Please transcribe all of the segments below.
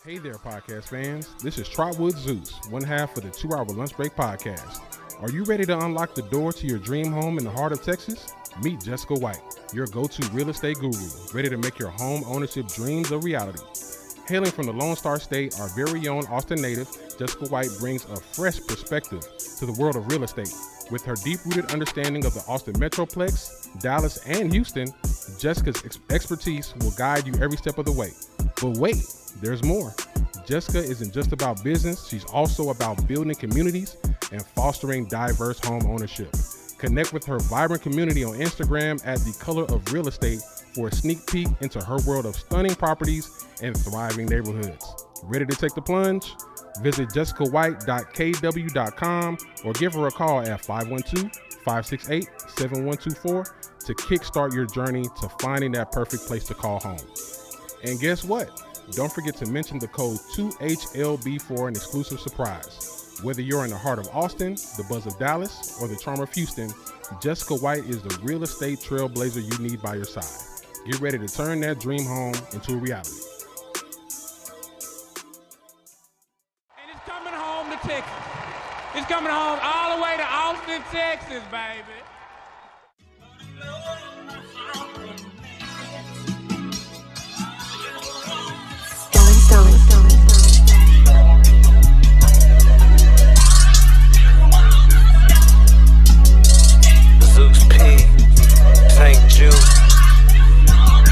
Hey there, podcast fans. This is Trotwood Zeus, one half of the 2 Hour Lunch Break podcast. Are you ready to unlock the door to your dream home in the heart of Texas? Meet Jessica White, your go-to real estate guru, ready to make your home ownership dreams a reality. Hailing from the Lone Star State, our very own Austin native, Jessica White brings a fresh perspective to the world of real estate. With her deep-rooted understanding of the Austin Metroplex, Dallas, and Houston, Jessica's expertise will guide you every step of the way. But wait, there's more. Jessica isn't just about business, she's also about building communities and fostering diverse home ownership. Connect with her vibrant community on Instagram at The Color of Real Estate for a sneak peek into her world of stunning properties and thriving neighborhoods. Ready to take the plunge? Visit jessicawhite.kw.com or give her a call at 512-568-7124 to kickstart your journey to finding that perfect place to call home. And guess what? Don't forget to mention the code 2HLB for an exclusive surprise. Whether you're in the heart of Austin, the buzz of Dallas, or the charm of Houston, Jessica White is the real estate trailblazer you need by your side. Get ready to turn that dream home into a reality. And it's coming home to Texas. It's coming home all the way to Austin, Texas, baby.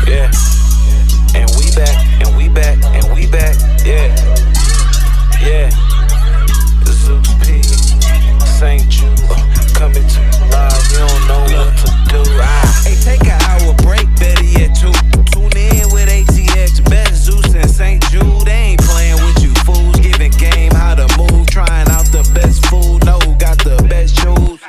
Yeah, and we back, and we back, and we back, yeah, yeah. Zeus P, St. Jude, coming to you live, you don't know what to do. Hey, take an hour break, better yet two. Tune in with ATX, best Zeus and St. Jude. They ain't playing with you fools, giving game how to move, trying out the best food, no, got the best shoes.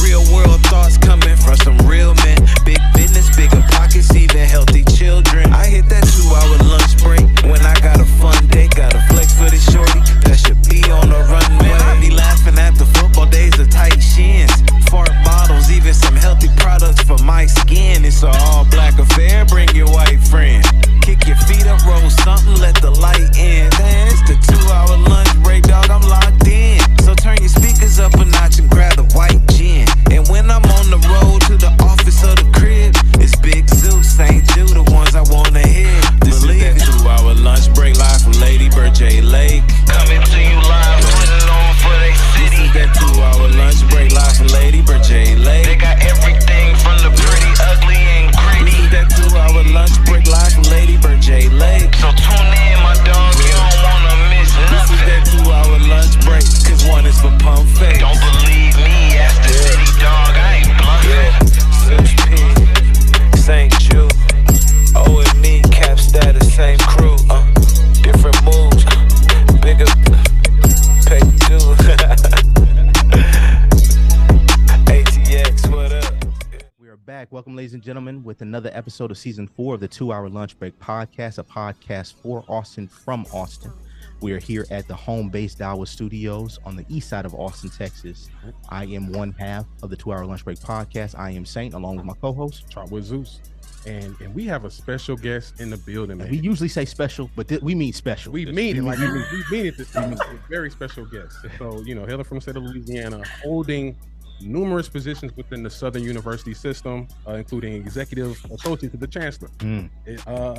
Real world thoughts coming from some real men, big business, bigger pockets, even healthy children. I hit that 2 hour lunch break when I got a fun day. Got a flex for this shorty that should be on the runway. I be laughing at the football days of tight shins, fart bottles, even some healthy products for my skin. It's an all black affair, bring your white friend. Kick your feet up, roll something, let the light in. Man, it's the 2 hour lunch break, dog, I'm locked in. So turn your speakers up a notch and grab the white gin. And when I'm on the road to the office or the crib, it's Big Zeus, St. Jude, the ones I wanna hear. This is that 2 hour lunch break live from Lady Bird J Lake. Coming to you live, put it on for they city. This is that 2 hour lunch break live from Lady Bird J Lake. They got everything from the pretty, ugly, and gritty. This is that 2 hour lunch break live from Lady Bird J Lake. So tune in, my dog, you don't wanna miss nothing. This is that 2 hour lunch break, cause one is for pump face. Don't believe me, ask the city dog, I ain't bluffing. Zeus P, St. Jude, O and me, cap status, same crew, different moves, bigger pay due. ATX, what up? We are back. Welcome, ladies and gentlemen, with another episode of season 4 of the 2 Hour Lunch Break podcast, a podcast for Austin from Austin. We are here at the home-based Dallas Studios on the east side of Austin, Texas. I am one half of the 2 Hour Lunch Break podcast. I am Saint, along with my co-host, Trotwood Zeus. And we have a special guest in the building, man. We usually say special, but we mean special. We mean it like we mean it this time. It's a very special guest. So, hailing from the state of Louisiana, holding numerous positions within the Southern University system, including executive associate to the chancellor,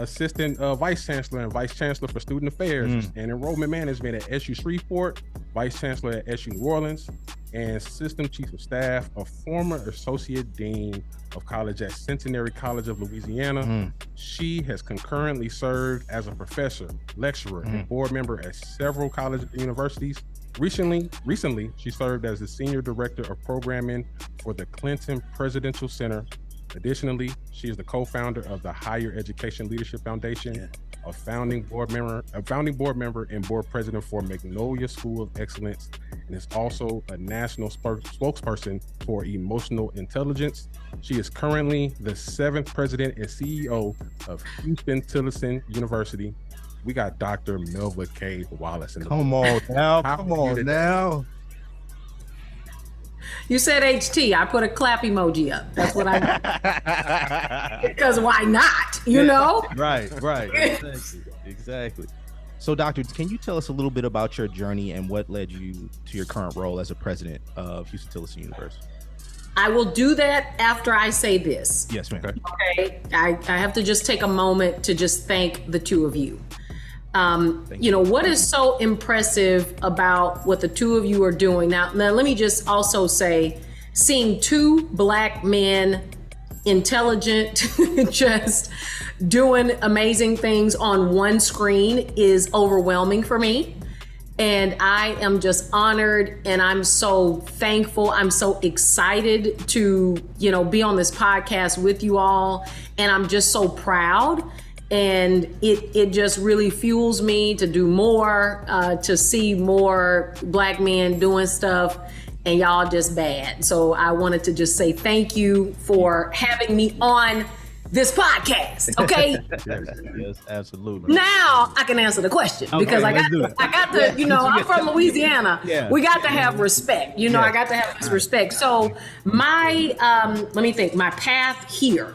assistant vice chancellor and vice chancellor for student affairs and enrollment management at SU Shreveport, vice chancellor at SU New Orleans, and system chief of staff, a former associate dean of college at Centenary College of Louisiana. She has concurrently served as a professor, lecturer, and board member at several colleges and universities. Recently, she served as the Senior Director of Programming for the Clinton Presidential Center. Additionally, she is the co-founder of the Higher Education Leadership Foundation, a founding board member and board president for Magnolia School of Excellence, and is also a national spokesperson for emotional intelligence. She is currently the 7th president and CEO of Huston-Tillotson University. We got Dr. Melva K. Wallace in the Come on now. You said HT. I put a clap emoji up. That's what I because why not? You know? Right. Exactly. So, Doctor, can you tell us a little bit about your journey and what led you to your current role as a president of Huston-Tillotson University? I will do that after I say this. Yes, ma'am. Okay. I have to just take a moment to just thank the two of you. What is so impressive about what the two of you are doing now, let me just also say, seeing two Black men, intelligent, just doing amazing things on one screen is overwhelming for me. And I am just honored, and I'm so thankful. I'm so excited to, be on this podcast with you all. And I'm just so proud. And it just really fuels me to do more, to see more Black men doing stuff, and y'all just bad. So I wanted to just say thank you for having me on this podcast, okay? Yes, absolutely. Now I can answer the question, because I got to, I'm from Louisiana. Yeah. We got to have respect. I got to have this respect. So my, let me think, my path here,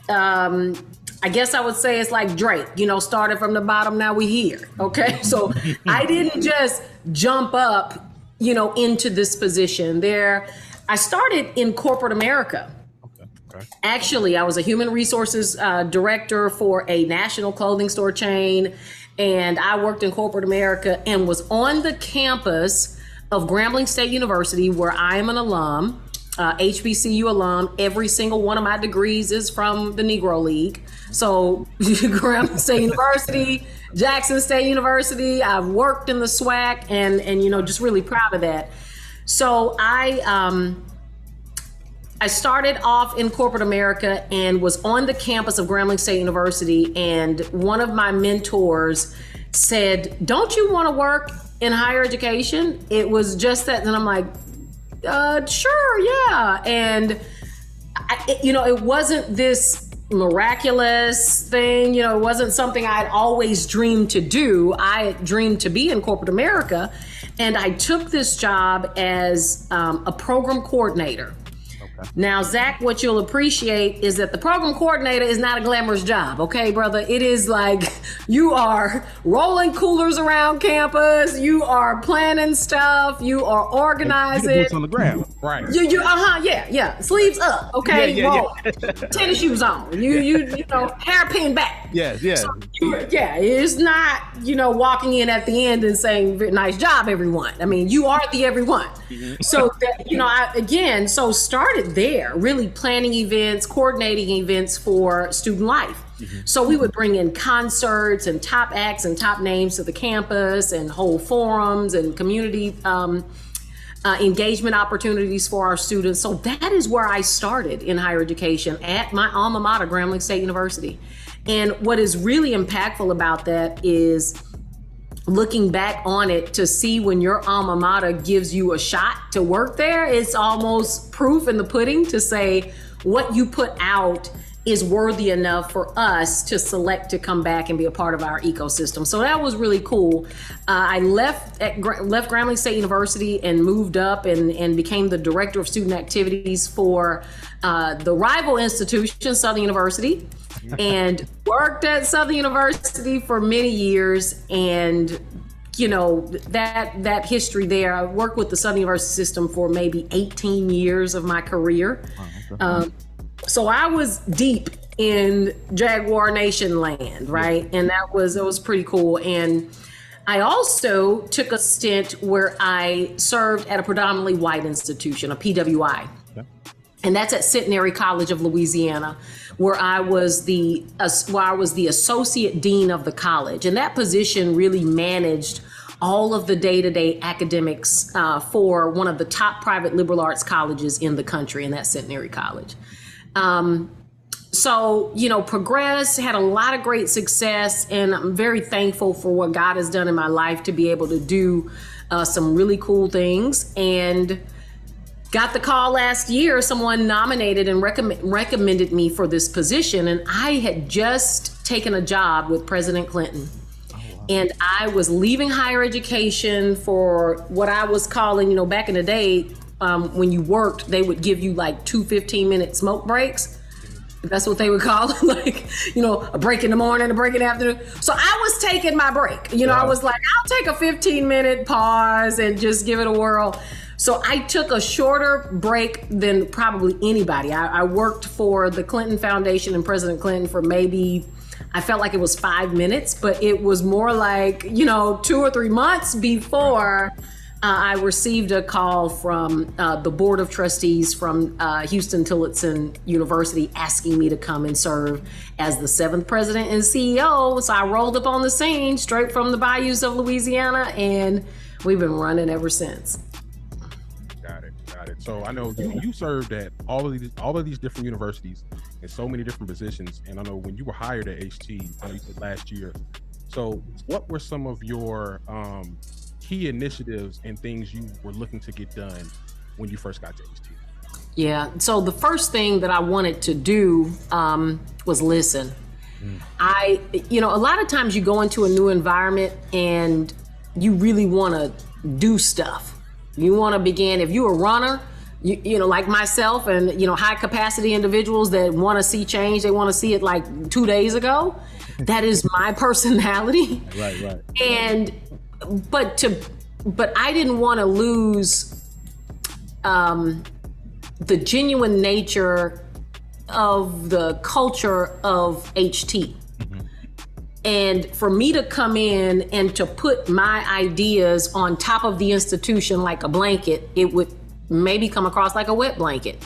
I guess I would say it's like Drake, started from the bottom, now we here, okay? So I didn't just jump up, into this position. I started in corporate America. Okay. Actually, I was a human resources director for a national clothing store chain, and I worked in corporate America and was on the campus of Grambling State University, where I am an alum, HBCU alum. Every single one of my degrees is from the Negro League. So Grambling State University, Jackson State University, I've worked in the SWAC, and just really proud of that. So I started off in corporate America and was on the campus of Grambling State University, and one of my mentors said, "Don't you want to work in higher education?" It was just that, and I'm like, sure, yeah. And it wasn't this miraculous thing, it wasn't something I'd always dreamed to do. I had dreamed to be in corporate America, and I took this job as a program coordinator. Now, Zach, what you'll appreciate is that the program coordinator is not a glamorous job, okay, brother? It is like you are rolling coolers around campus, you are planning stuff, you are organizing. You boots on the ground, right? Yeah. Sleeves up, okay? Yeah. Tennis shoes on, hairpin back. Yes. So, it's not, walking in at the end and saying, "Nice job, everyone." I mean, you are the everyone. Mm-hmm. So that, I started there, really planning events, coordinating events for student life. Mm-hmm. So we would bring in concerts and top acts and top names to the campus, and hold forums and community engagement opportunities for our students. So that is where I started in higher education, at my alma mater, Grambling State University. And what is really impactful about that is looking back on it, to see when your alma mater gives you a shot to work there, it's almost proof in the pudding to say what you put out is worthy enough for us to select to come back and be a part of our ecosystem. So that was really cool. I left Grambling State University and moved up and became the director of student activities for the rival institution, Southern University, and worked at Southern University for many years. And that history there, I worked with the Southern University system for maybe 18 years of my career. So I was deep in Jaguar Nation land, right? And it was pretty cool. And I also took a stint where I served at a predominantly white institution, a PWI. Okay. And that's at Centenary College of Louisiana, where I was the associate dean of the college. And that position really managed all of the day-to-day academics for one of the top private liberal arts colleges in the country, and that's Centenary College. Progressed, had a lot of great success, and I'm very thankful for what God has done in my life to be able to do some really cool things. And got the call last year, someone nominated and recommended me for this position, and I had just taken a job with President Clinton. And I was leaving higher education for what I was calling, back in the day, when you worked, they would give you like 2 15-minute smoke breaks. That's what they would call it, like, a break in the morning, a break in the afternoon. So I was taking my break. I was like, I'll take a 15-minute pause and just give it a whirl. So I took a shorter break than probably anybody. I worked for the Clinton Foundation and President Clinton for maybe, I felt like it was 5 minutes, but it was more like, 2 or 3 months before I received a call from the Board of Trustees from Huston-Tillotson University asking me to come and serve as the 7th president and CEO. So I rolled up on the scene straight from the bayous of Louisiana, and we've been running ever since. Got it. So I know you served at all of these different universities in so many different positions, and I know when you were hired at HT, I know you said last year. So what were some of your key initiatives and things you were looking to get done when you first got to HT? Yeah. So the first thing that I wanted to do was listen. A lot of times you go into a new environment and you really want to do stuff. You want to begin, if you're a runner, like myself and, high capacity individuals that want to see change, they want to see it like 2 days ago. That is my personality. Right. But I didn't want to lose the genuine nature of the culture of HT. And for me to come in and to put my ideas on top of the institution like a blanket, it would maybe come across like a wet blanket.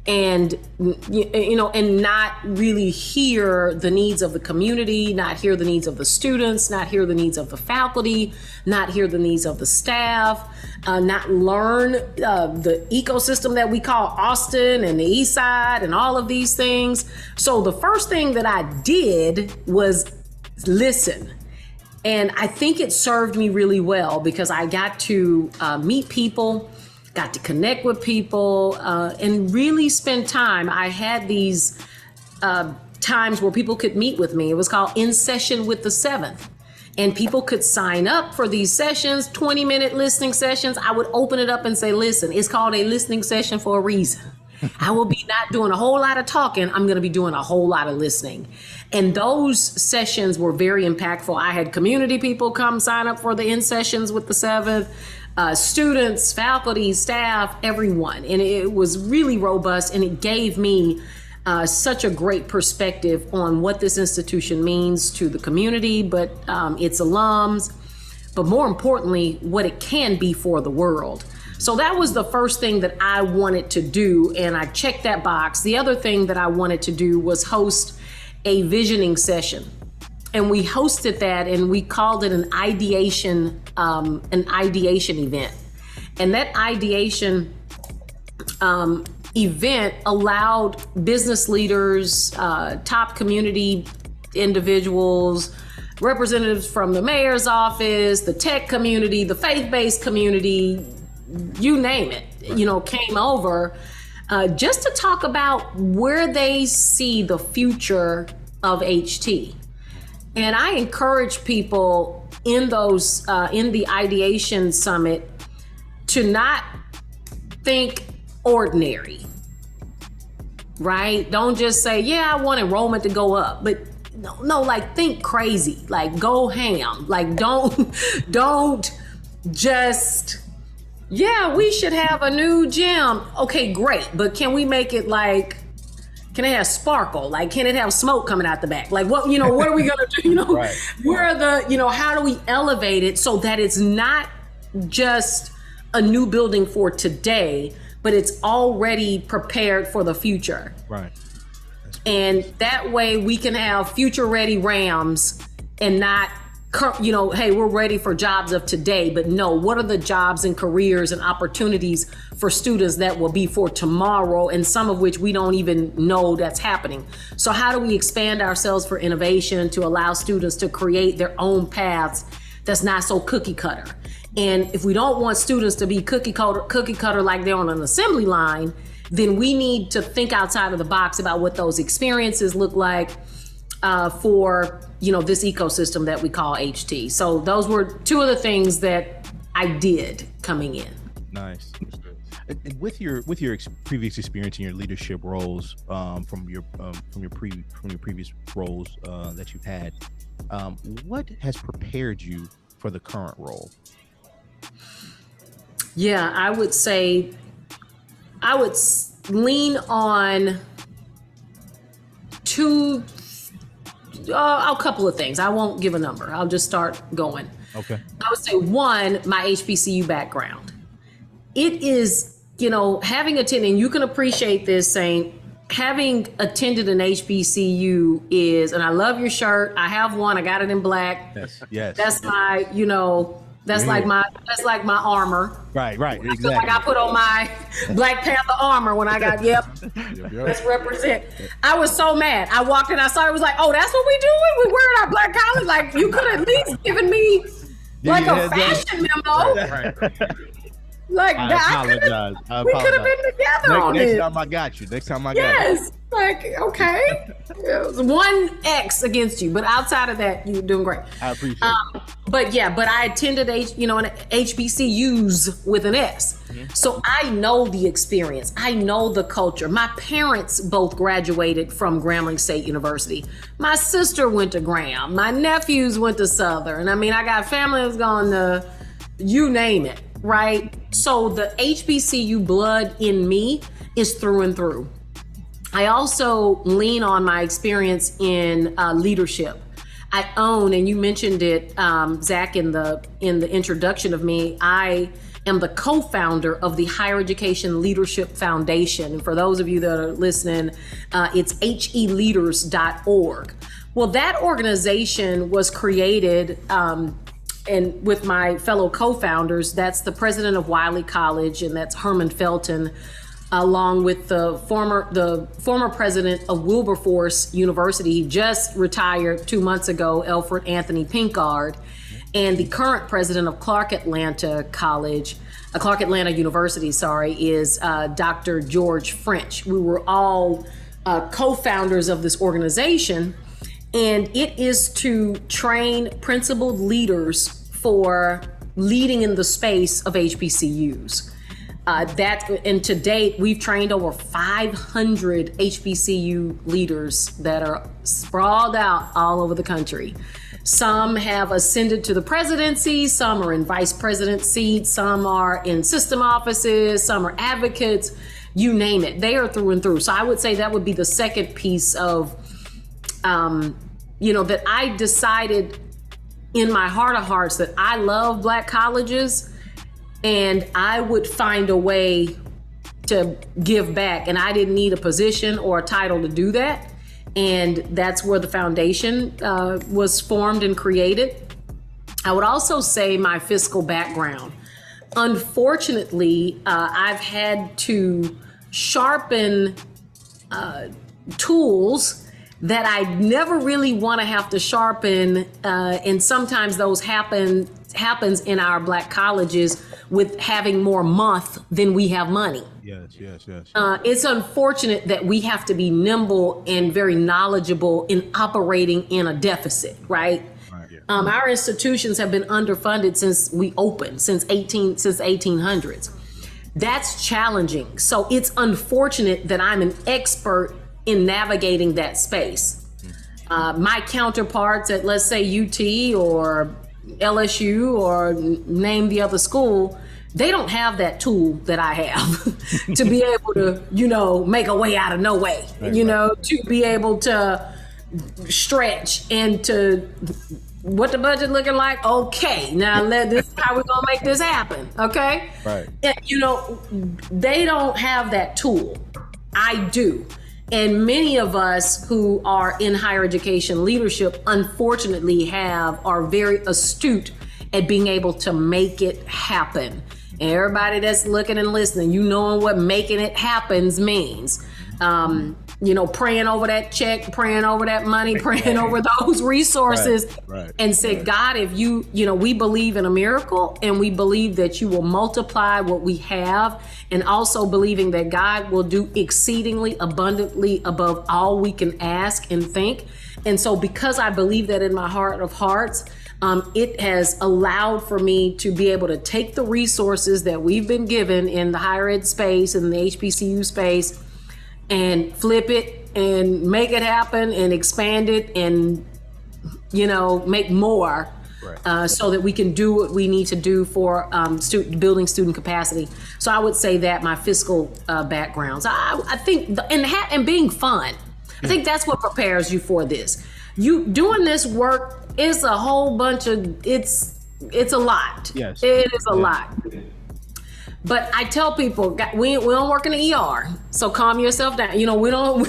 And, and not really hear the needs of the community, not hear the needs of the students, not hear the needs of the faculty, not hear the needs of the staff, not learn the ecosystem that we call Austin and the East Side and all of these things. So the first thing that I did was listen. And I think it served me really well because I got to meet people, got to connect with people, and really spend time. I had these times where people could meet with me. It was called In Session with the 7th. And people could sign up for these sessions, 20-minute listening sessions. I would open it up and say, listen, it's called a listening session for a reason. I will be not doing a whole lot of talking. I'm going to be doing a whole lot of listening. And those sessions were very impactful. I had community people come sign up for the In Sessions with the 7th. Students, faculty, staff, everyone. And it was really robust, and it gave me such a great perspective on what this institution means to the community, but its alums, but more importantly, what it can be for the world. So that was the first thing that I wanted to do, and I checked that box. The other thing that I wanted to do was host a visioning session. And we hosted that, and we called it an ideation event. And that ideation event allowed business leaders, top community individuals, representatives from the mayor's office, the tech community, the faith-based community, you name it, came over just to talk about where they see the future of HT. And I encourage people in those, in the ideation summit to not think ordinary, right? Don't just say, yeah, I want enrollment to go up, but no, like think crazy, like go ham, like don't just, yeah, we should have a new gym. Okay, great. But can we make it like, can it have sparkle? Like, can it have smoke coming out the back? Like what are we going to do? Right. Where are the, how do we elevate it so that it's not just a new building for today, but it's already prepared for the future. Right. And that way we can have future ready Rams and not, hey, we're ready for jobs of today, but no, what are the jobs and careers and opportunities for students that will be for tomorrow, and some of which we don't even know that's happening. So how do we expand ourselves for innovation to allow students to create their own paths that's not so cookie cutter? And if we don't want students to be cookie cutter like they're on an assembly line, then we need to think outside of the box about what those experiences look like for this ecosystem that we call HT. So those were two of the things that I did coming in. Nice. And with your previous experience in your leadership roles, from your previous roles that you've had, what has prepared you for the current role? Yeah, I would say I would lean on a couple of things. I won't give a number. I'll just start going. Okay. I would say one, my HBCU background. It is, having attended, and you can appreciate this, saying, having attended an HBCU is, and I love your shirt. I have one. I got it in black. Yes. That's my, that's like my armor. Right. Exactly. Like I put on my Black Panther armor when I got, let's represent. I was so mad. I walked in, I saw it, was like, oh, that's what we doing? We wearing our black collars? Like, you could at least given me like a fashion memo. Right. Like I apologize. We could have been together on next it. time I got you. Yes. Like, okay. It was 1X against you, but outside of that, you're doing great. I appreciate it. But I attended an HBCUs with an S. Mm-hmm. So I know the experience. I know the culture. My parents both graduated from Grambling State University. My sister went to Graham. My nephews went to Southern. I mean, I got family that's gone to you name it, right? So the HBCU blood in me is through and through. I also lean on my experience in leadership. I own, and you mentioned it, Zach, in the introduction of me, I am the co-founder of the Higher Education Leadership Foundation. And for those of you that are listening, it's HELeaders.org. Well, that organization was created and with my fellow co-founders. That's the president of Wiley College, and that's Herman Felton, along with the former president of Wilberforce University. He just retired 2 months ago, Alfred Anthony Pinkard, and the current president of Clark Atlanta University, is Dr. George French. We were all co-founders of this organization, and it is to train principled leaders for leading in the space of HBCUs. And to date, we've trained over 500 HBCU leaders that are sprawled out all over the country. Some have ascended to the presidency, some are in vice president seats, some are in system offices, some are advocates, you name it. They are through and through. So I would say that would be the second piece of, that I decided in my heart of hearts that I love Black colleges, and I would find a way to give back. And I didn't need a position or a title to do that. And that's where the foundation was formed and created. I would also say my fiscal background. Unfortunately, I've had to sharpen tools that I never really want to have to sharpen. And sometimes those happens in our Black colleges with having more month than we have money. Yes. It's unfortunate that we have to be nimble and very knowledgeable in operating in a deficit, right? Our institutions have been underfunded since we opened, since 1800s. That's challenging. So it's unfortunate that I'm an expert in navigating that space. My counterparts at, let's say, UT or LSU or name the other school, they don't have that tool that I have to be able to, make a way out of no way, to be able to stretch and to what the budget looking like. Okay, now this is how we're gonna make this happen. Okay. Right. And, they don't have that tool. I do. And many of us who are in higher education leadership, unfortunately, are very astute at being able to make it happen. And everybody that's looking and listening, knowing what making it happens means. Praying over that check, praying over that money, praying over those resources, and say, God, if we believe in a miracle, and we believe that you will multiply what we have, and also believing that God will do exceedingly abundantly above all we can ask and think. And so because I believe that in my heart of hearts, It has allowed for me to be able to take the resources that we've been given in the higher ed space and the HBCU space and flip it and make it happen and expand it and, make more. Right. So that we can do what we need to do for building student capacity. So I would say that my fiscal backgrounds, I think, and being fun, I think that's what prepares you for this. You doing this work is a whole bunch of, it's a lot. Yes. It is a lot. But I tell people, we don't work in the ER, so calm yourself down. We don't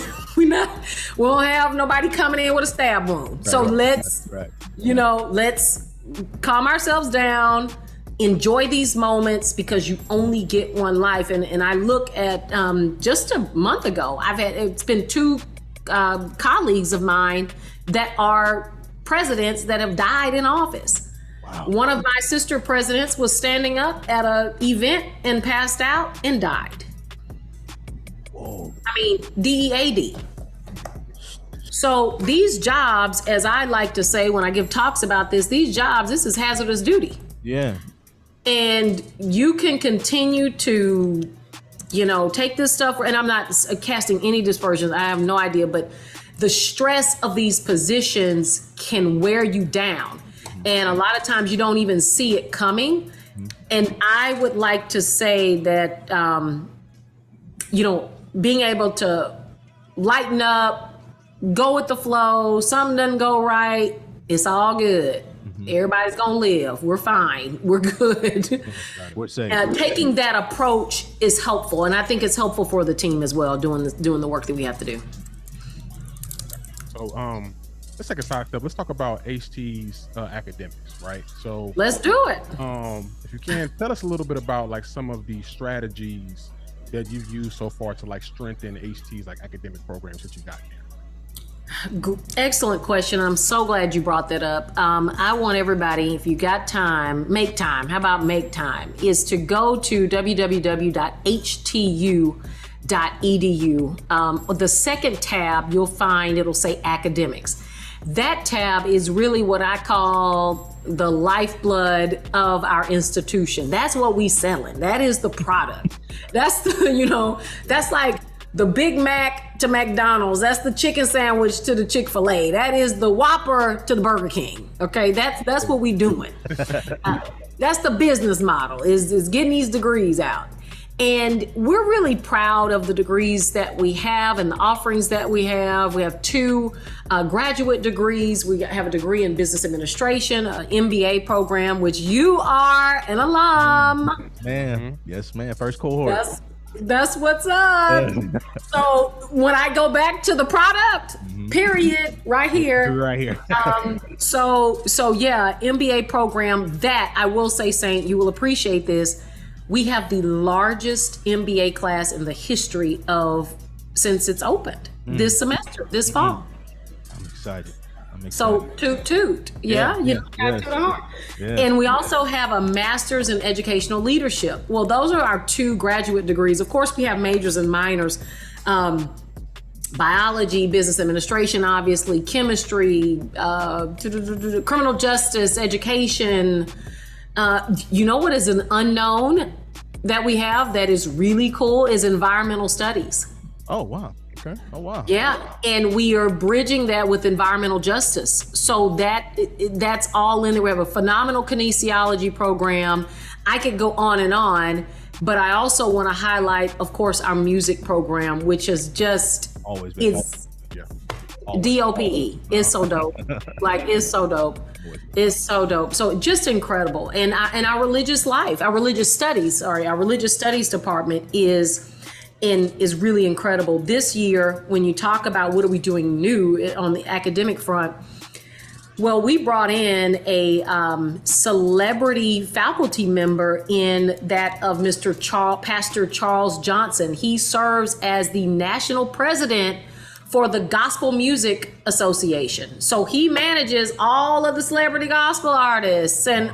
have nobody coming in with a stab wound. So let's calm ourselves down, enjoy these moments because you only get one life. And I look at just a month ago, it's been two colleagues of mine that are presidents that have died in office. Wow. One of my sister presidents was standing up at an event and passed out and died. Whoa. DEAD. So these jobs, as I like to say when I give talks about this, this is hazardous duty. Yeah. And you can continue to, take this stuff, and I'm not casting any dispersions, I have no idea, but the stress of these positions can wear you down. And a lot of times you don't even see it coming. And I would like to say that, being able to lighten up, go with the flow, something doesn't go right, it's all good. Everybody's gonna live. We're fine. We're good. Taking that approach is helpful, and I think it's helpful for the team as well, doing the work that we have to do. So let's take a side step. Let's talk about HT's academics, right? So let's do it. If you can, tell us a little bit about some of the strategies that you've used so far to strengthen HT's academic programs that you got here. Excellent question. I'm so glad you brought that up. I want everybody, if you got time, make time. How about make time? Is to go to www.htu.edu. The second tab, you'll find it'll say academics. That tab is really what I call the lifeblood of our institution. That's what we selling. That is the product. That's that's like the Big Mac to McDonald's. That's the chicken sandwich to the Chick-fil-A. That is the Whopper to the Burger King. Okay, that's what we doing. That's the business model is getting these degrees out. And we're really proud of the degrees that we have and the offerings that we have. We have two graduate degrees. We have a degree in business administration, an MBA program, which you are an alum. Man, yes, man. First cohort. That's what's up. So when I go back to the product, period, right here. So yeah, MBA program that I will say, Saint, you will appreciate this. We have the largest MBA class in the history since it's opened this semester, this fall. I'm excited. So toot. Yeah. And we also have a master's in educational leadership. Well, those are our two graduate degrees. Of course, we have majors and minors. Biology, business administration, obviously, chemistry, criminal justice, education. You know what is an unknown that we have that is really cool is environmental studies. Oh, wow. Okay. Oh, wow. Yeah. And we are bridging that with environmental justice. So that's all in there. We have a phenomenal kinesiology program. I could go on, but I also want to highlight, of course, our music program, which is just always been DOPE. It's so dope. It's so dope. It's so dope. So just incredible. And our religious life, our religious studies department is really incredible. This year, when you talk about what are we doing new on the academic front, well, we brought in a celebrity faculty member in that of Pastor Charles Johnson. He serves as the national president for the Gospel Music Association. So he manages all of the celebrity gospel artists and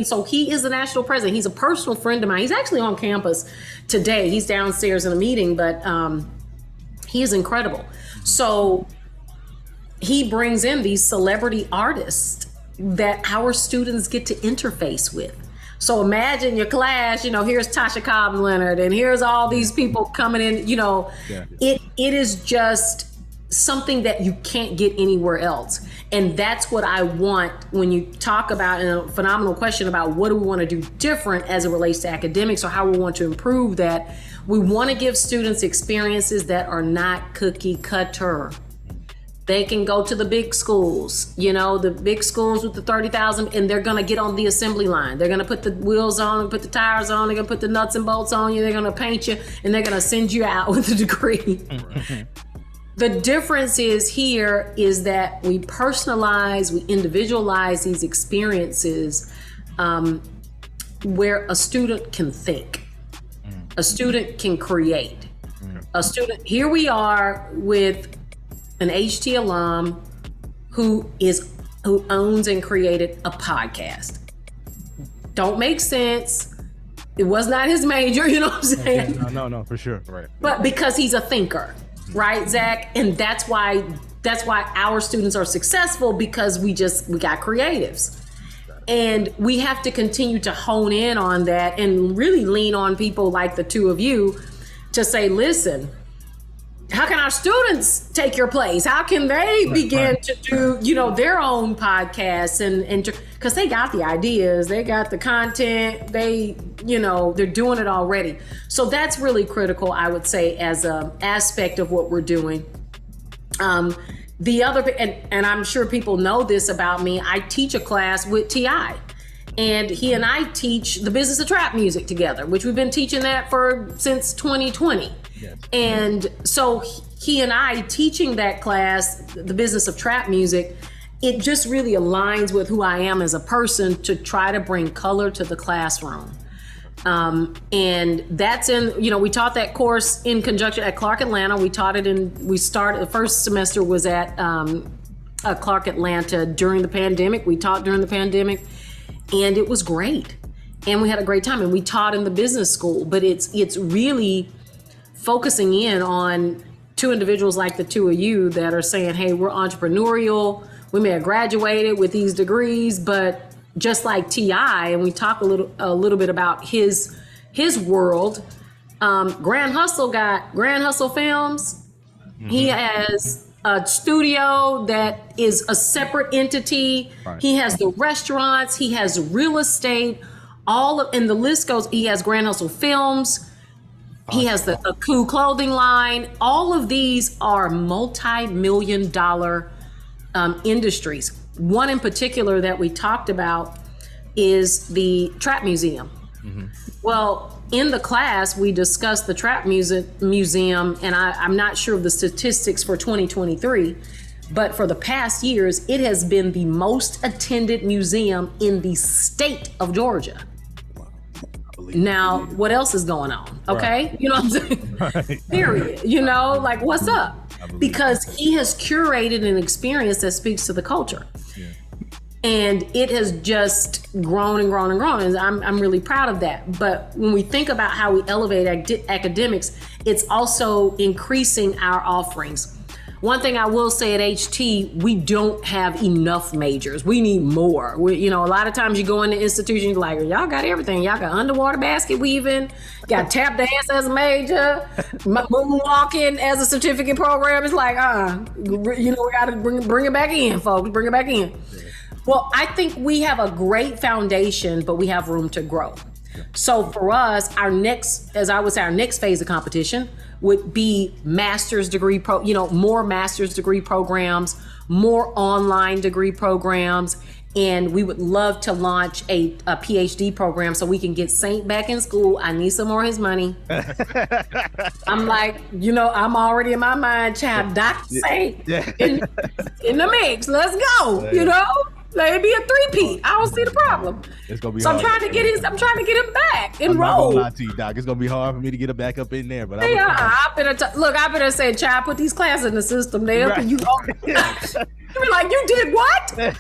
so he is the national president. He's a personal friend of mine. He's actually on campus today. He's downstairs in a meeting, but he is incredible. So he brings in these celebrity artists that our students get to interface with. So imagine your class, here's Tasha Cobbs Leonard and here's all these people coming in, it is just something that you can't get anywhere else. And that's what I want when you talk about, and a phenomenal question about what do we want to do different as it relates to academics or how we want to improve that. We want to give students experiences that are not cookie cutter. They can go to the big schools, the big schools with the 30,000, and they're going to get on the assembly line. They're going to put the wheels on, put the tires on, they're going to put the nuts and bolts on you, they're going to paint you, and they're going to send you out with a degree. The difference is that we personalize, we individualize these experiences where a student can think, a student can create, here we are with an HT alum who owns and created a podcast. Don't make sense. It was not his major, you know what I'm saying? No, for sure. Right. But because he's a thinker, right, Zach? And that's why our students are successful, because we got creatives. And we have to continue to hone in on that and really lean on people like the two of you to say, listen, how can our students take your place? How can they begin to do, their own podcasts and because they got the ideas, they got the content, they're doing it already. So that's really critical, I would say, as an aspect of what we're doing. The other, and I'm sure people know this about me, I teach a class with T.I. And he and I teach the business of trap music together, which we've been teaching that since 2020. Yes. And so he and I teaching that class, the business of trap music, it just really aligns with who I am as a person to try to bring color to the classroom. And that's we taught that course in conjunction at Clark Atlanta. The first semester was at Clark Atlanta during the pandemic. We taught during the pandemic, and it was great. And we had a great time, and we taught in the business school, but it's really focusing in on two individuals like the two of you that are saying, hey, we're entrepreneurial. We may have graduated with these degrees, but just like T.I., and we talk a little bit about his world. Grand Hustle got Grand Hustle Films. Mm-hmm. He has a studio that is a separate entity. Right. He has the restaurants. He has real estate. And the list goes. He has Grand Hustle Films. He has a Cool clothing line. All of these are multi-million-dollar industries. One in particular that we talked about is the Trap Museum. Mm-hmm. Well, in the class, we discussed the Trap Museum, and I'm not sure of the statistics for 2023, but for the past years, it has been the most attended museum in the state of Georgia. Now, what else is going on? Okay. Right. You know what I'm saying? Right. Period. Like, what's up? Because he has curated an experience that speaks to the culture. Yeah. And it has just grown and grown and grown. And I'm really proud of that. But when we think about how we elevate academics, it's also increasing our offerings. One thing I will say at HT, we don't have enough majors. We need more. A lot of times you go into institutions like, y'all got everything. Y'all got underwater basket weaving, got tap dance as a major, moonwalking as a certificate program. It's like, we got to bring it back in, folks. Bring it back in. Well, I think we have a great foundation, but we have room to grow. So for us, our next phase of competition would be master's degree more master's degree programs, more online degree programs, and we would love to launch a PhD program so we can get Saint back in school. I need some more of his money. I'm like, I'm already in my mind, child, Dr. Saint in the mix. Let's go, Let it be a three-peat. I don't see the problem. It's gonna be so hard. I'm trying to get him back enrolled. I'm not gonna lie to you, Doc. It's gonna be hard for me to get it back up in there. But I better say, child, put these classes in the system there. Right. You be like, you did what? I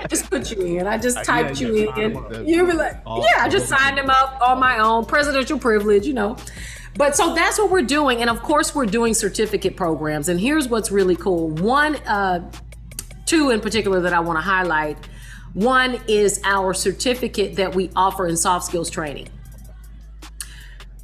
just put you in. I just typed you in. You be like, I just signed them up on my own. Presidential privilege, But so that's what we're doing. And of course, we're doing certificate programs. And here's what's really cool. Two in particular that I want to highlight. One is our certificate that we offer in soft skills training.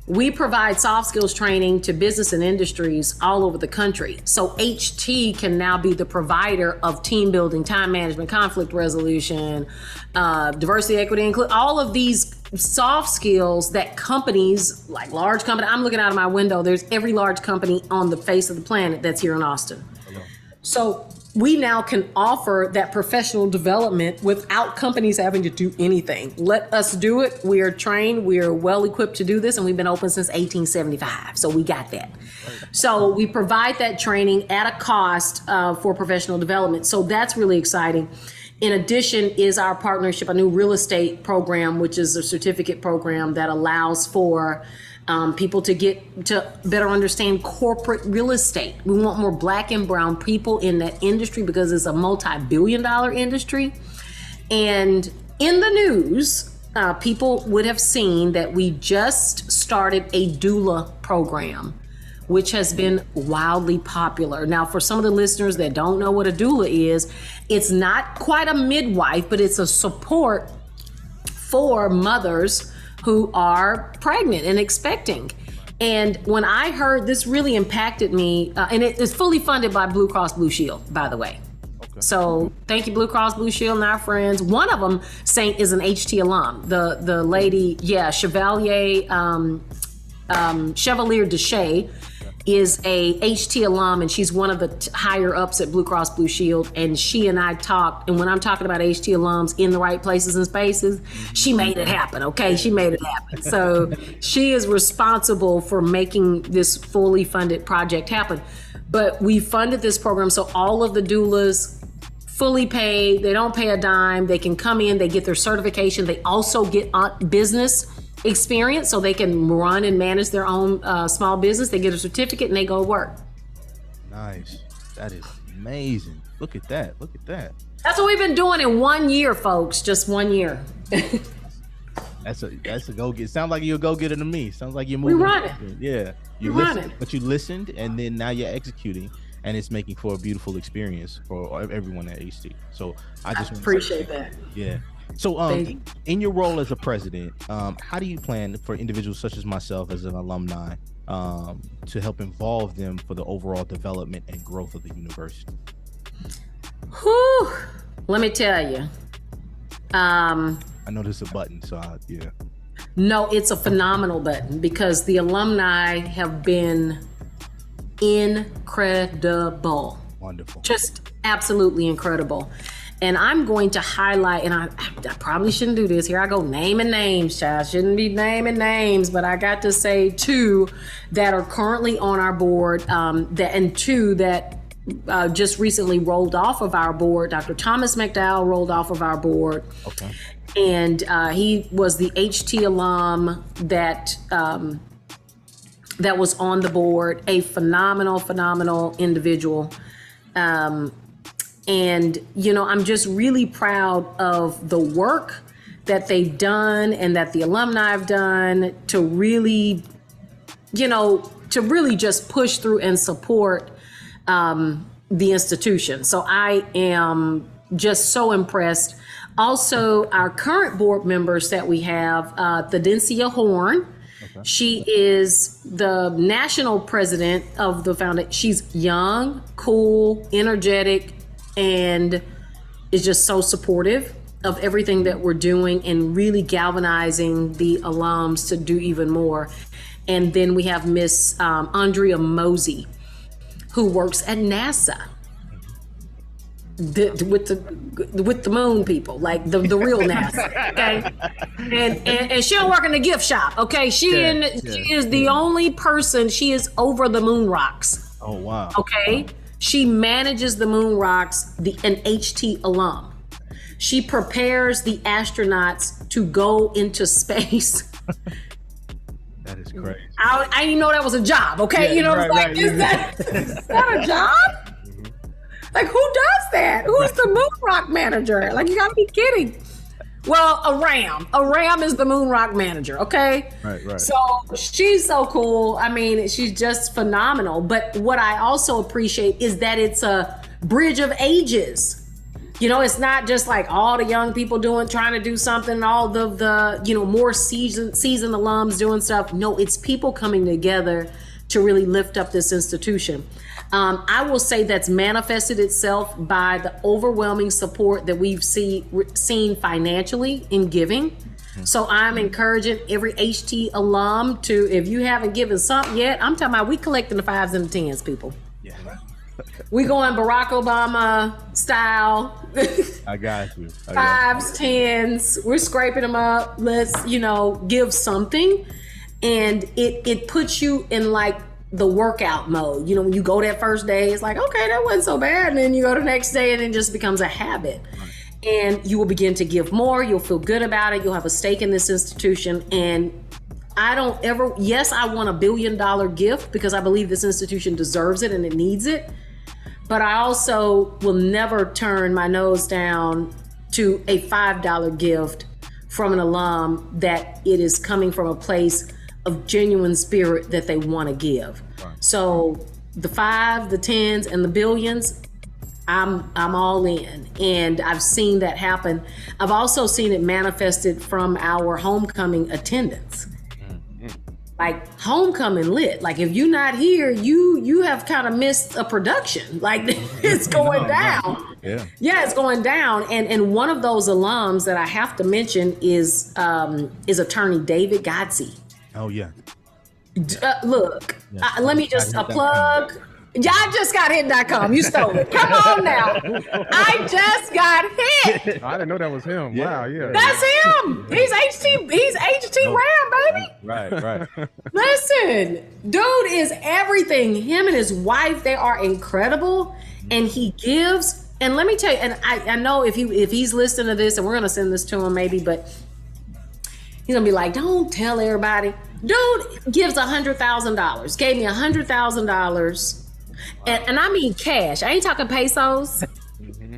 We provide soft skills training to business and industries all over the country. So HT can now be the provider of team building, time management, conflict resolution, diversity, equity, include all of these soft skills that companies, like large company, I'm looking out of my window, there's every large company on the face of the planet that's here in Austin. Hello. So we now can offer that professional development without companies having to do anything. Let us do it. We are trained. We are well equipped to do this, and we've been open since 1875. So we got that. So we provide that training at a cost for professional development. So that's really exciting. In addition is our partnership, a new real estate program, which is a certificate program that allows for people to get to better understand corporate real estate. We want more Black and brown people in that industry because it's a multi-billion-dollar industry. And in the news, people would have seen that we just started a doula program, which has been wildly popular. Now, for some of the listeners that don't know what a doula is, it's not quite a midwife, but it's a support for mothers who are pregnant and expecting. And when I heard this, really impacted me, and it is fully funded by Blue Cross Blue Shield, by the way. Okay. So thank you, Blue Cross Blue Shield and our friends. One of them, Saint, is an HT alum. The lady, Chevalier Deshay is a HT alum, and she's one of the higher ups at Blue Cross Blue Shield. And she and I talked, and when I'm talking about HT alums in the right places and spaces, she made it happen, okay? She made it happen. So she is responsible for making this fully funded project happen. But we funded this program so all of the doulas fully paid, they don't pay a dime, they can come in, they get their certification, they also get business experience so they can run and manage their own small business. They get a certificate and they go work. Nice. That is amazing. Look at that. Look at that. That's what we've been doing in 1 year, folks. Just 1 year. That's a go get. Sounds like you're a go getter to me. Sounds like you're moving. We run it. Yeah. You listened, but you listened, and then now you're executing, and it's making for a beautiful experience for everyone at HT. So I just appreciate that. Yeah. So in your role as a president, how do you plan for individuals such as myself as an alumni to help involve them for the overall development and growth of the university? Whew. Let me tell you. I know there's a button, so yeah. No, it's a phenomenal button because the alumni have been incredible. Wonderful. Just absolutely incredible. And I'm going to highlight, and I probably shouldn't do this. Here I go naming names, child. Shouldn't be naming names, but I got to say two that are currently on our board, and two that just recently rolled off of our board. Dr. Thomas McDowell rolled off of our board. Okay. And he was the HT alum that was on the board, a phenomenal individual. And, I'm just really proud of the work that they've done and that the alumni have done to really, just push through and support the institution. So I am just so impressed. Also, our current board members that we have, Thedencia Horn. Okay. She is the national president of the foundation. She's young, cool, energetic, and is just so supportive of everything that we're doing and really galvanizing the alums to do even more. And then we have Miss Andrea Mosey, who works at NASA with the moon people, like the real NASA, okay? And she don't work in the gift shop, okay? She is the only person. She is over the moon rocks. Oh wow. Okay. Wow. She manages the moon rocks, an HT alum. She prepares the astronauts to go into space. That is great. I didn't know that was a job, okay? Is that a job? Mm-hmm. Like, who does that? Who's the moon rock manager? Like, you gotta be kidding. Well, a ram is the moon rock manager, okay? Right. So she's so cool. I mean, she's just phenomenal. But what I also appreciate is that it's a bridge of ages. it's not just like all the young people trying to do something, all the more seasoned alums doing stuff. No, it's people coming together to really lift up this institution. I will say that's manifested itself by the overwhelming support that we've seen financially in giving. So I'm encouraging every HT alum to, if you haven't given something yet, I'm talking about we collecting the 5s and the 10s, people. Yeah. We going Barack Obama style. I got you. 5s, 10s. We're scraping them up. Let's, give something. And it puts you in like the workout mode. When you go that first day, it's like, okay, that wasn't so bad. And then you go the next day and it just becomes a habit. And you will begin to give more. You'll feel good about it. You'll have a stake in this institution. And I want a $1 billion gift because I believe this institution deserves it and it needs it. But I also will never turn my nose down to a $5 gift from an alum that it is coming from a place of genuine spirit that they want to give. Right. So the 5, the 10s, and the billions, I'm all in, and I've seen that happen. I've also seen it manifested from our homecoming attendance. Like homecoming lit. Like if you're not here, you have kind of missed a production. Like it's going down. Yeah, it's going down. And one of those alums that I have to mention is attorney David Godsey. Oh yeah. Look, let me just plug. I just got hit.com. You stole it. Come on now. I just got hit. I didn't know that was him. Yeah. Wow, yeah. That's him. He's HT Ram, baby. Right. Listen, dude is everything. Him and his wife, they are incredible. And he gives. And let me tell you, and I know if he's listening to this, and we're gonna send this to him maybe, but he's gonna be like, don't tell everybody. Dude gives $100,000. Gave me $100,000. And I mean cash. I ain't talking pesos. Mm-hmm.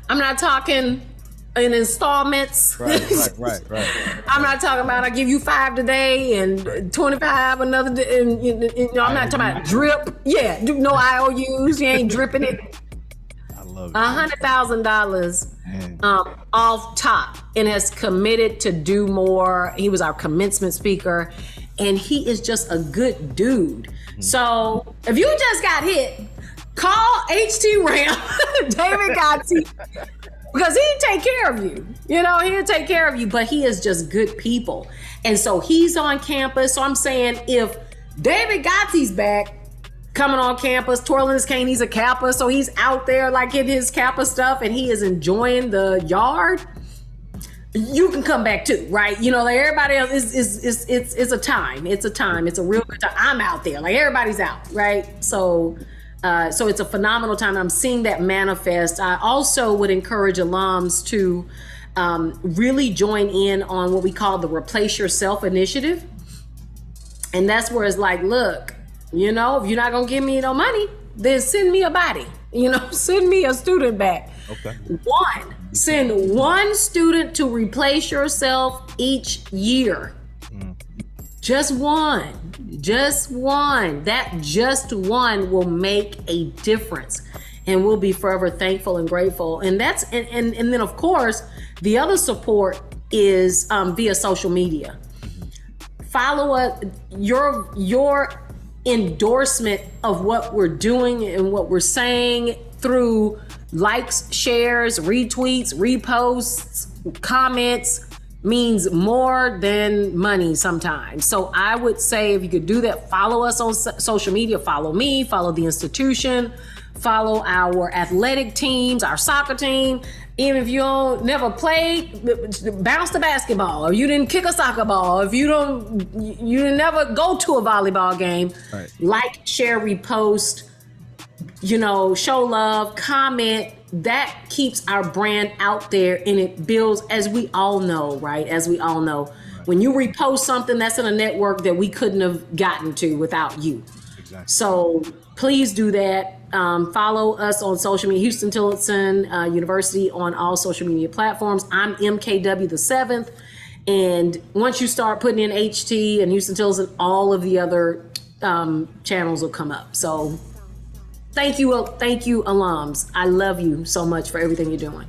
I'm not talking in installments. Right. I'm not talking about I give you 5 today and 25 another day. And, I'm not talking about drip. Yeah, no IOUs. You ain't dripping it. I love it. $100,000 off top and has committed to do more. He was our commencement speaker, and he is just a good dude. So if you just got hit, call HT Ram, David Godsey, because he'll take care of you. He'll take care of you, but he is just good people. And so he's on campus. So I'm saying if David Godsey's back, coming on campus, twirling his cane, he's a Kappa, so he's out there like in his Kappa stuff and he is enjoying the yard, you can come back too, right? Like everybody else it's a time. It's a real good time. I'm out there, like everybody's out, right? So it's a phenomenal time. I'm seeing that manifest. I also would encourage alums to really join in on what we call the Replace Yourself initiative. And that's where it's like, look, if you're not gonna give me no money, then send me a body. Send me a student back. Okay. Send one student to replace yourself each year. Just one. That just one will make a difference, and we'll be forever thankful and grateful. And that's and then of course the other support is via social media. Follow us. Your endorsement of what we're doing and what we're saying through likes, shares, retweets, reposts, comments means more than money sometimes. So I would say if you could do that, follow us on social media, follow me, follow the institution, follow our athletic teams, our soccer team. Even if you never played, bounce the basketball, or you didn't kick a soccer ball, if you didn't never go to a volleyball game, right. Like, share, repost, show love, comment. That keeps our brand out there, and it builds, as we all know, right? As we all know, when you repost something, that's in a network that we couldn't have gotten to without you. Exactly. So please do that. Follow us on social media, Huston-Tillotson University on all social media platforms. I'm MKW the 7th. And once you start putting in HT and Huston-Tillotson, all of the other channels will come up. So Thank you, alums. I love you so much for everything you're doing.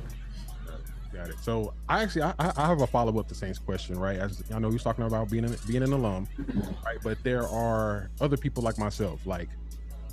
Got it. So I have a follow up to Saint's question, right? As I know, he's talking about being an alum, right? But there are other people like myself. Like,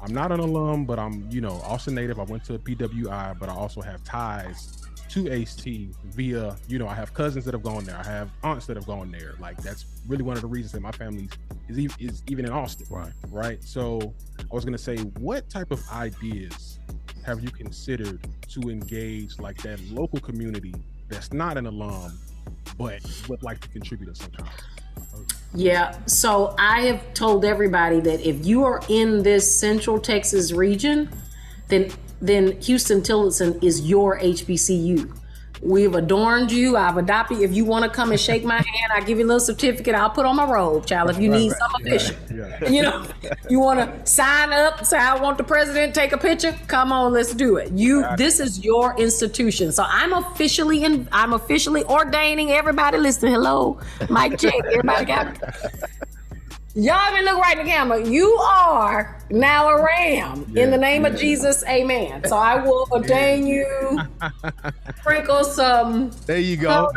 I'm not an alum, but I'm, Austin native. I went to PWI, but I also have ties to HT via, I have cousins that have gone there. I have aunts that have gone there. Like, that's really one of the reasons that my family is even in Austin. Right. So I was going to say, what type of ideas have you considered to engage like that local community that's not an alum, but would like to contribute at some time? Yeah. So I have told everybody that if you are in this Central Texas region, then Huston-Tillotson is your HBCU. We've adorned you. I've adopted. If you want to come and shake my hand, I'll give you a little certificate. I'll put on my robe, child. If you need something official, you want to sign up, say, I want the president to take a picture. Come on, let's do it. This is your institution. So I'm officially ordaining everybody listening. Hello, mic check. Everybody got it? Y'all even look right in the camera. You are now a ram. In the name of Jesus, amen. So I will ordain you, sprinkle some. There you go.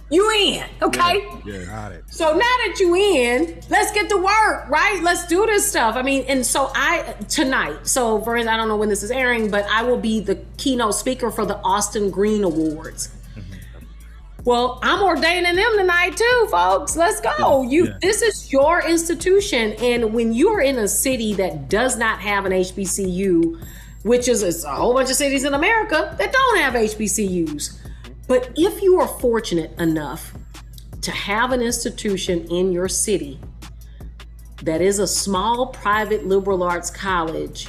You in, okay? Yeah, got it. So now that you in, let's get to work, right? Let's do this stuff. I mean, and so tonight, so for instance, I don't know when this is airing, but I will be the keynote speaker for the Austin Green Awards. Well, I'm ordaining them tonight too, folks. Let's go. This is your institution. And when you're in a city that does not have an HBCU, which is a whole bunch of cities in America that don't have HBCUs. But if you are fortunate enough to have an institution in your city that is a small private liberal arts college,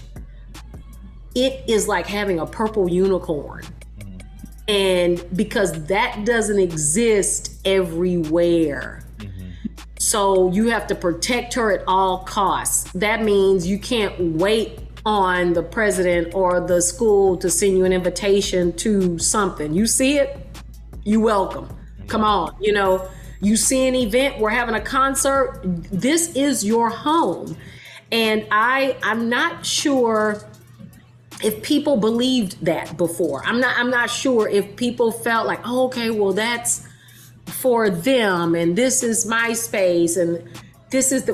it is like having a purple unicorn. And because that doesn't exist everywhere. So you have to protect her at all costs. That means you can't wait on the president or the school to send you an invitation to something. You see it, you welcome. Come on, you see an event, we're having a concert, this is your home. And I'm not sure if people believed that before. I'm not sure if people felt like, oh, okay, well, that's for them, and this is my space, and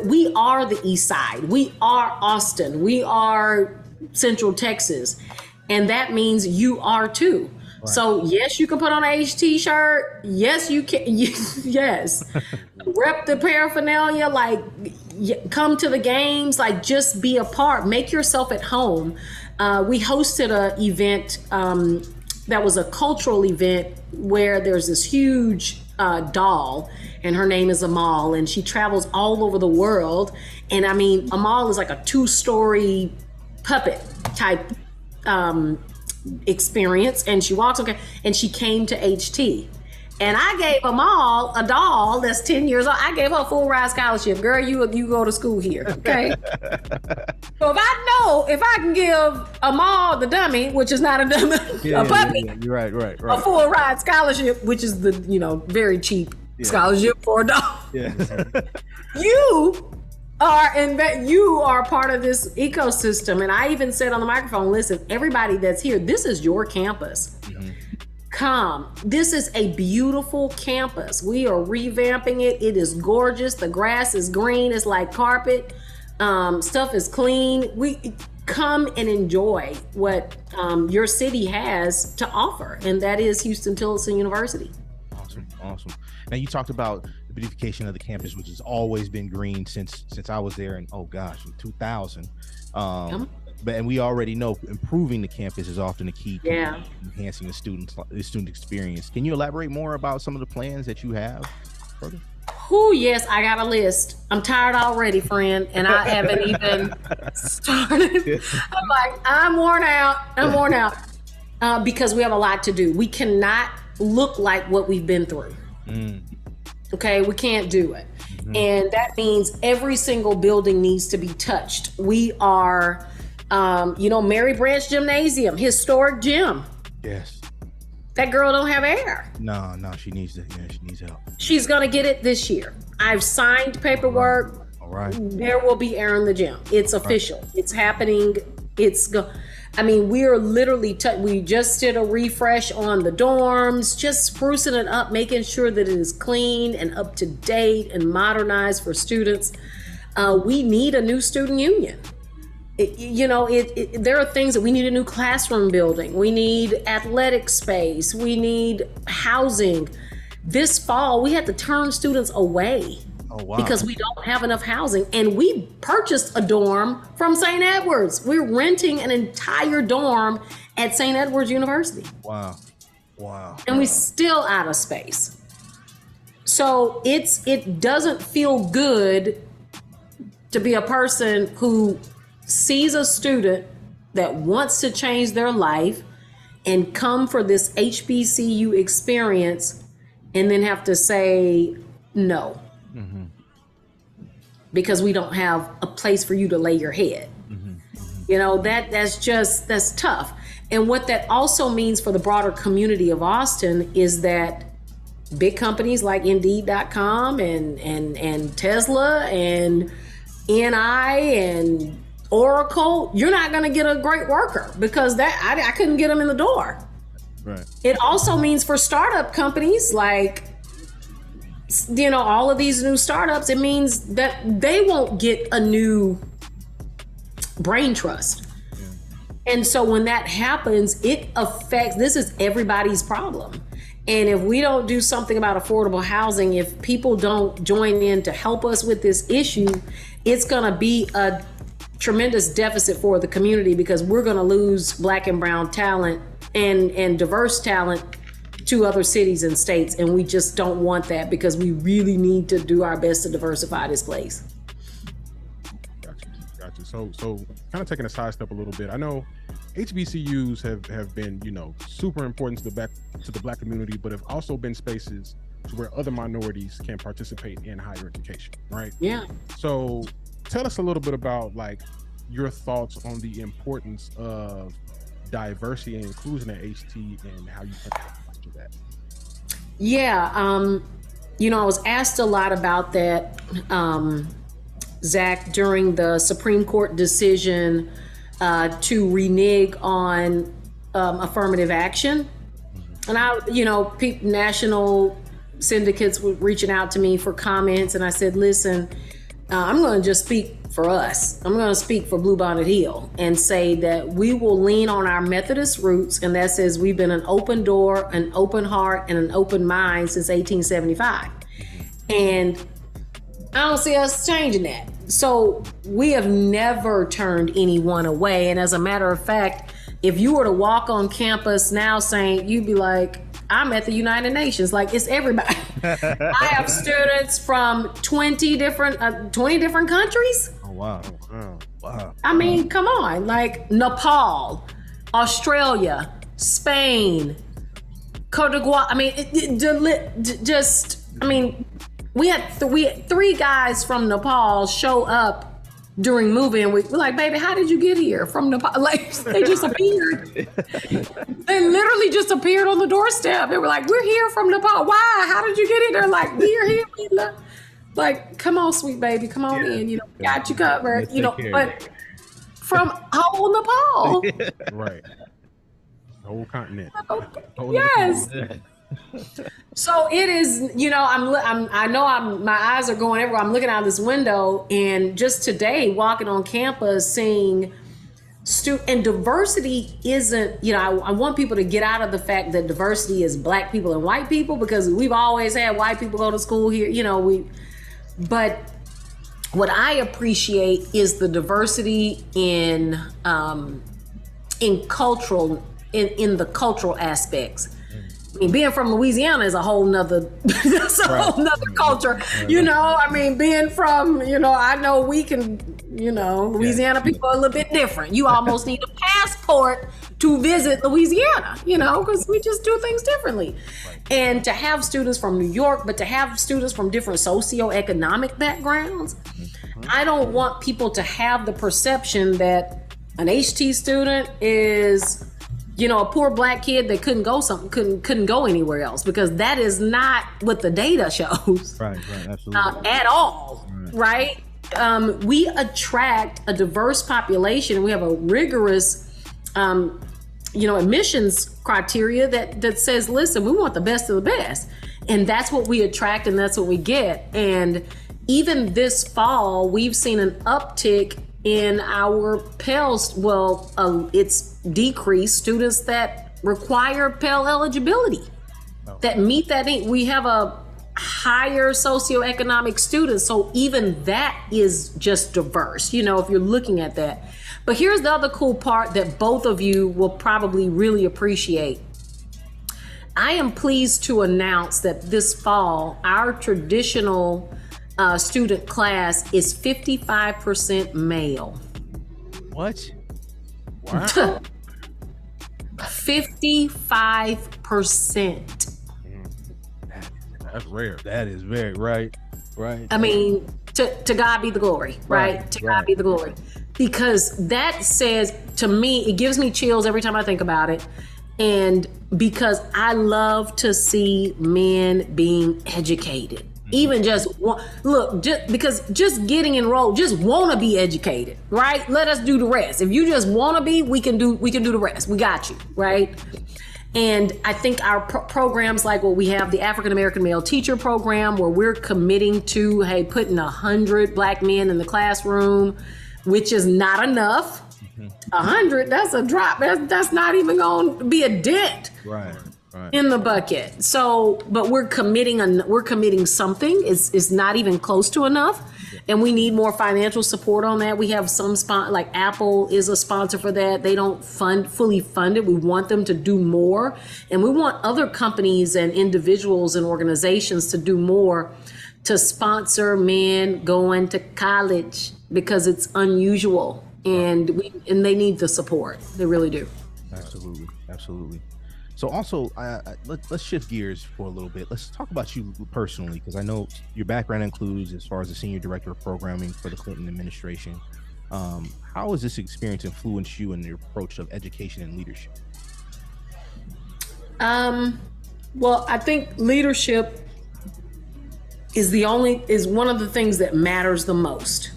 we are the East Side. We are Austin. We are Central Texas. And that means you are too. Right. So yes, you can put on a HT shirt. Yes, you can. Yes. Rep the paraphernalia, like come to the games, like just be a part, make yourself at home. We hosted an event that was a cultural event where there's this huge doll, and her name is Amal, and she travels all over the world. And I mean, Amal is like a 2-story puppet type experience, and she walks, and she came to HT. And I gave Amal a doll that's 10 years old. I gave her a full ride scholarship. Girl, you go to school here, okay? So if I can give Amal the dummy, which is not a dummy, a puppy, You're right. a full ride scholarship, which is the very cheap scholarship for a doll. You are part of this ecosystem. And I even said on the microphone, listen, everybody that's here, this is your campus. Come. This is a beautiful campus. We are revamping it. It is gorgeous. The grass is green. It's like carpet. Stuff is clean. We come and enjoy what your city has to offer, and that is Huston-Tillotson University. Awesome. Now you talked about the beautification of the campus, which has always been green since I was there in 2000. And we already know improving the campus is often a key to enhancing the student experience. Can you elaborate more about some of the plans that you have further? Oh, yes, I got a list. I'm tired already, friend, and I haven't even started. I'm worn out because we have a lot to do. We cannot look like what we've been through. Okay, we can't do it. And that means every single building needs to be touched. We are... Mary Branch Gymnasium, historic gym. Yes. That girl don't have air. No, she needs help. She's gonna get it this year. I've signed paperwork. All right. There will be air in the gym. It's official. Right. It's happening. We're literally, we just did a refresh on the dorms, just sprucing it up, making sure that it is clean and up to date and modernized for students. We need a new student union. There are things that we need: a new classroom building. We need athletic space. We need housing. This fall, we had to turn students away. Oh, wow. Because we don't have enough housing. And we purchased a dorm from St. Edward's. We're renting an entire dorm at St. Edward's University. Wow. And we're still out of space. So it doesn't feel good to be a person who sees a student that wants to change their life and come for this HBCU experience and then have to say no. Mm-hmm. Because we don't have a place for you to lay your head. Mm-hmm. That's tough. And what that also means for the broader community of Austin is that big companies like Indeed.com and Tesla and NI and Oracle, you're not going to get a great worker because I couldn't get them in the door. Right. It also means for startup companies like, all of these new startups, it means that they won't get a new brain trust. Yeah. And so when that happens, this is everybody's problem. And if we don't do something about affordable housing, if people don't join in to help us with this issue, it's going to be a tremendous deficit for the community because we're going to lose Black and brown talent and diverse talent to other cities and states, and we just don't want that because we really need to do our best to diversify this place. Gotcha. So kind of taking a side step a little bit, I know HBCUs have been, super important to the Black community, but have also been spaces to where other minorities can participate in higher education, right? Yeah. So tell us a little bit about your thoughts on the importance of diversity and inclusion at HT and how you foster that. Yeah, I was asked a lot about that, Zach, during the Supreme Court decision to renege on affirmative action. And national syndicates were reaching out to me for comments, and I said, listen, I'm going to just speak for us. I'm going to speak for Bluebonnet Hill and say that we will lean on our Methodist roots, and that says we've been an open door, an open heart, and an open mind since 1875. And I don't see us changing that. So we have never turned anyone away. And as a matter of fact, if you were to walk on campus now saying, you'd be like, I'm at the United Nations. Like, it's everybody. I have students from 20 different countries. Oh, wow. I mean, come on. Like Nepal, Australia, Spain, Cote d'Ivoire. I mean, we had 3 guys from Nepal show up during moving week. We're like, baby, how did you get here from Nepal? Like, they just appeared. They literally just appeared on the doorstep. They were like, we're here from Nepal. Why? How did you get here? They're like, we're here. Like, come on, sweet baby, come on in. Got you covered. But from whole Nepal. Right. The whole continent. Yes. So it is, my eyes are going everywhere. I'm looking out this window, and just today walking on campus seeing and diversity isn't, I want people to get out of the fact that diversity is Black people and white people, because we've always had white people go to school here, but what I appreciate is the diversity in the cultural aspects. I mean, being from Louisiana is a whole nother, whole nother culture. Being from, I know we can, Louisiana people are a little bit different. You almost need a passport to visit Louisiana, because we just do things differently. And to have students from New York, but to have students from different socioeconomic backgrounds, I don't want people to have the perception that an HT student is, a poor Black kid that couldn't go anywhere else, because that is not what the data shows. Right, absolutely. At all, right? we attract a diverse population. We have a rigorous, admissions criteria that says, listen, we want the best of the best. And that's what we attract and that's what we get. And even this fall, we've seen an uptick in our Pell, it's decreased students that require Pell eligibility, that meet that need. We have a higher socioeconomic students, so even that is just diverse, if you're looking at that. But here's the other cool part that both of you will probably really appreciate. I am pleased to announce that this fall, our traditional student class is 55% male. What? Wow. 55%. That's rare. That is very right. I mean, to God be the glory, right? To God be the glory. Because that says, to me, it gives me chills every time I think about it. And because I love to see men being educated. Even just getting enrolled, just want to be educated, right? Let us do the rest. If you just want to be, we can do the rest. We got you, right? And I think our programs like what we have, the African American Male Teacher Program, where we're committing to, putting 100 Black men in the classroom, which is not enough. 100, that's a drop. That's not even going to be a dent. Right. In the bucket. So, but we're committing something. It's not even close to enough. And we need more financial support on that. We have some like Apple is a sponsor for that. They don't fully fund it. We want them to do more. And we want other companies and individuals and organizations to do more to sponsor men going to college because it's unusual and they need the support. They really do. Absolutely. So also, let's shift gears for a little bit. Let's talk about you personally, because I know your background includes as far as the senior director of programming for the Clinton administration. How has this experience influenced you in your approach of education and leadership? Well, I think leadership is one of the things that matters the most.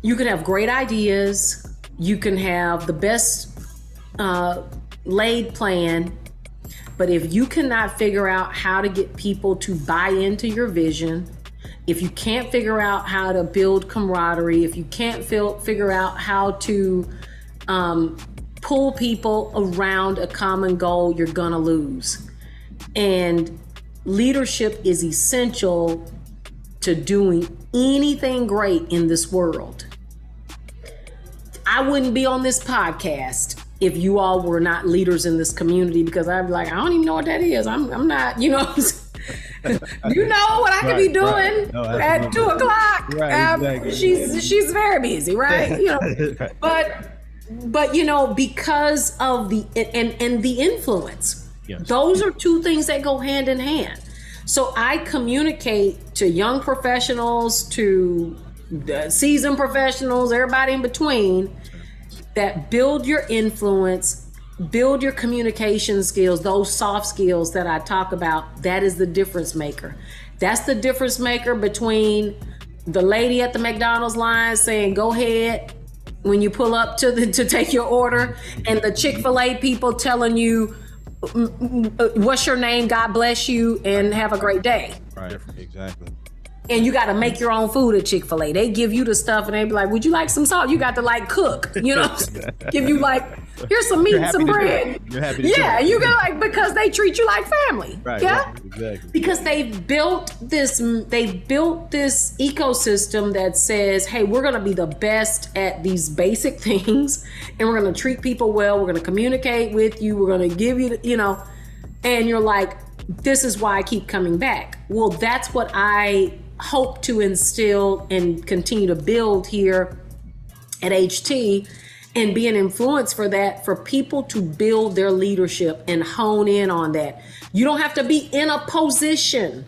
You can have great ideas. You can have the best laid plan, but if you cannot figure out how to get people to buy into your vision, if you can't figure out how to build camaraderie, if you can't figure out how to pull people around a common goal, you're gonna lose. And leadership is essential to doing anything great in this world. I wouldn't be on this podcast if you all were not leaders in this community, because I'd be like, I don't even know what that is. I'm not, you know what I could be doing at 2 o'clock. Exactly. She's very busy, right? But because of the influence, yes. Those are two things that go hand in hand. So I communicate to young professionals, to seasoned professionals, everybody in between, that build your influence, build your communication skills, those soft skills that I talk about. That is the difference maker. That's the difference maker between the lady at the McDonald's line saying, go ahead when you pull up to take your order, and the Chick-fil-A people telling you, what's your name, God bless you, and have a great day. Right, exactly. And you got to make your own food at Chick-fil-A. They give you the stuff and they be like, would you like some salt? You got to cook, give you here's some meat and some bread. You're happy to you got because they treat you like family. Right, yeah. Right, exactly. Because they've built this ecosystem that says, hey, we're going to be the best at these basic things, and we're going to treat people well. We're going to communicate with you. We're going to give you, and you're like, this is why I keep coming back. Well, that's what I hope to instill and continue to build here at HT, and be an influence for that, for people to build their leadership and hone in on that. You don't have to be in a position.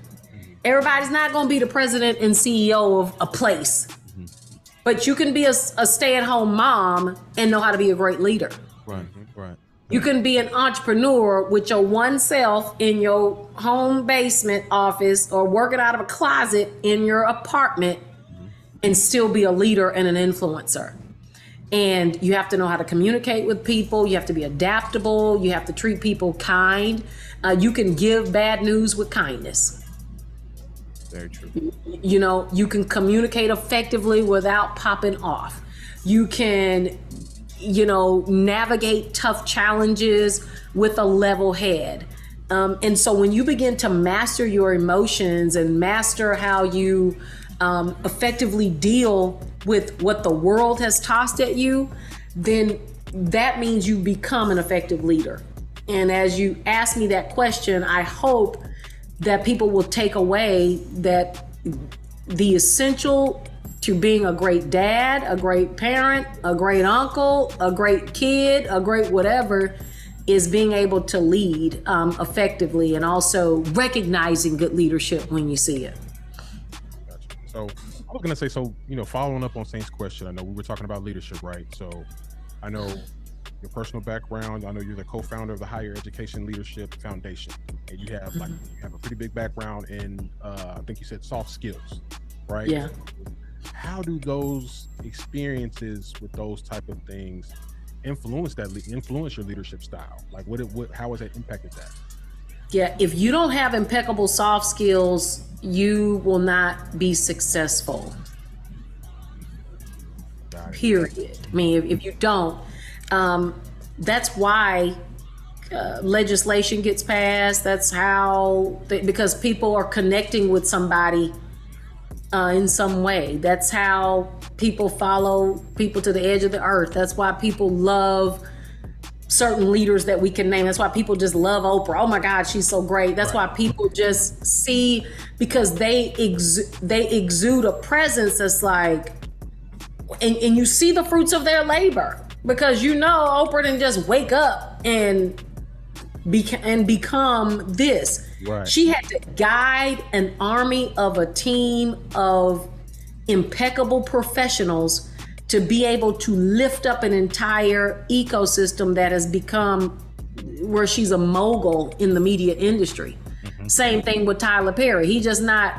Everybody's not going to be the president and CEO of a place, but you can be a stay-at-home mom and know how to be a great leader. Right. You can be an entrepreneur with your one self in your home basement office, or working out of a closet in your apartment, and still be a leader and an influencer. And you have to know how to communicate with people. You have to be adaptable. You have to treat people kind. You can give bad news with kindness. Very true. You know, you can communicate effectively without popping off. You can, you know, navigate tough challenges with a level head. And so when you begin to master your emotions and master how you effectively deal with what the world has tossed at you, then that means you become an effective leader. And as you ask me that question, I hope that people will take away that the essential to being a great dad, a great parent, a great uncle, a great kid, a great whatever, is being able to lead effectively, and also recognizing good leadership when you see it. Gotcha. So I was gonna say, so, you know, following up on Saint's question, I know we were talking about leadership, right? So I know your personal background. I know you're the co-founder of the Higher Education Leadership Foundation, and you have like you have a pretty big background in I think you said soft skills, right? Yeah. How do those experiences with those type of things influence your leadership style? Like how has that impacted that? Yeah, if you don't have impeccable soft skills, you will not be successful. Period. I mean, if you don't, that's why legislation gets passed. That's how, because people are connecting with somebody in some way. That's how people follow people to the edge of the earth. That's why people love certain leaders that we can name. That's why people just love Oprah. Oh my God, she's so great. That's why people just see, because they exude a presence that's like, and you see the fruits of their labor, because you know Oprah didn't just wake up and become this. Right. She had to guide an army of a team of impeccable professionals to be able to lift up an entire ecosystem that has become where she's a mogul in the media industry. Same thing with Tyler Perry. He just not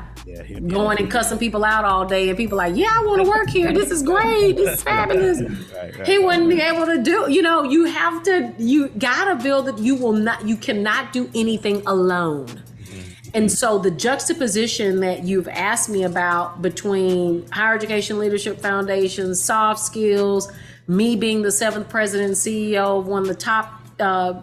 going and cussing people out all day, and people like, yeah, I want to work here. This is great. This is fabulous. He wouldn't be able to do, you know, you gotta build it. You cannot do anything alone. And so the juxtaposition that you've asked me about between Higher Education Leadership Foundation, soft skills, me being the 7th president and CEO of one of the top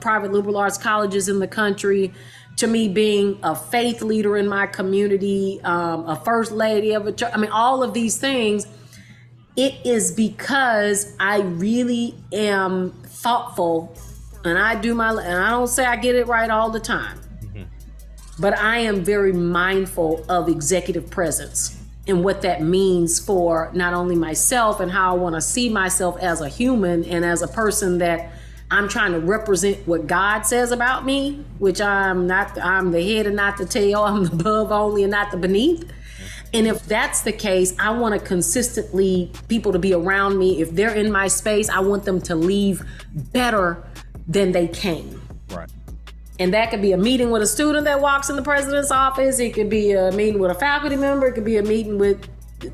private liberal arts colleges in the country, to me being a faith leader in my community, a first lady of a church, I mean, all of these things, it is because I really am thoughtful, and I don't say I get it right all the time, but I am very mindful of executive presence and what that means for not only myself and how I want to see myself as a human and as a person that I'm trying to represent what God says about me, which I'm the head and not the tail. I'm the above only and not the beneath. And if that's the case, I want to consistently people to be around me. If they're in my space, I want them to leave better than they came. Right. And that could be a meeting with a student that walks in the president's office. It could be a meeting with a faculty member. It could be a meeting with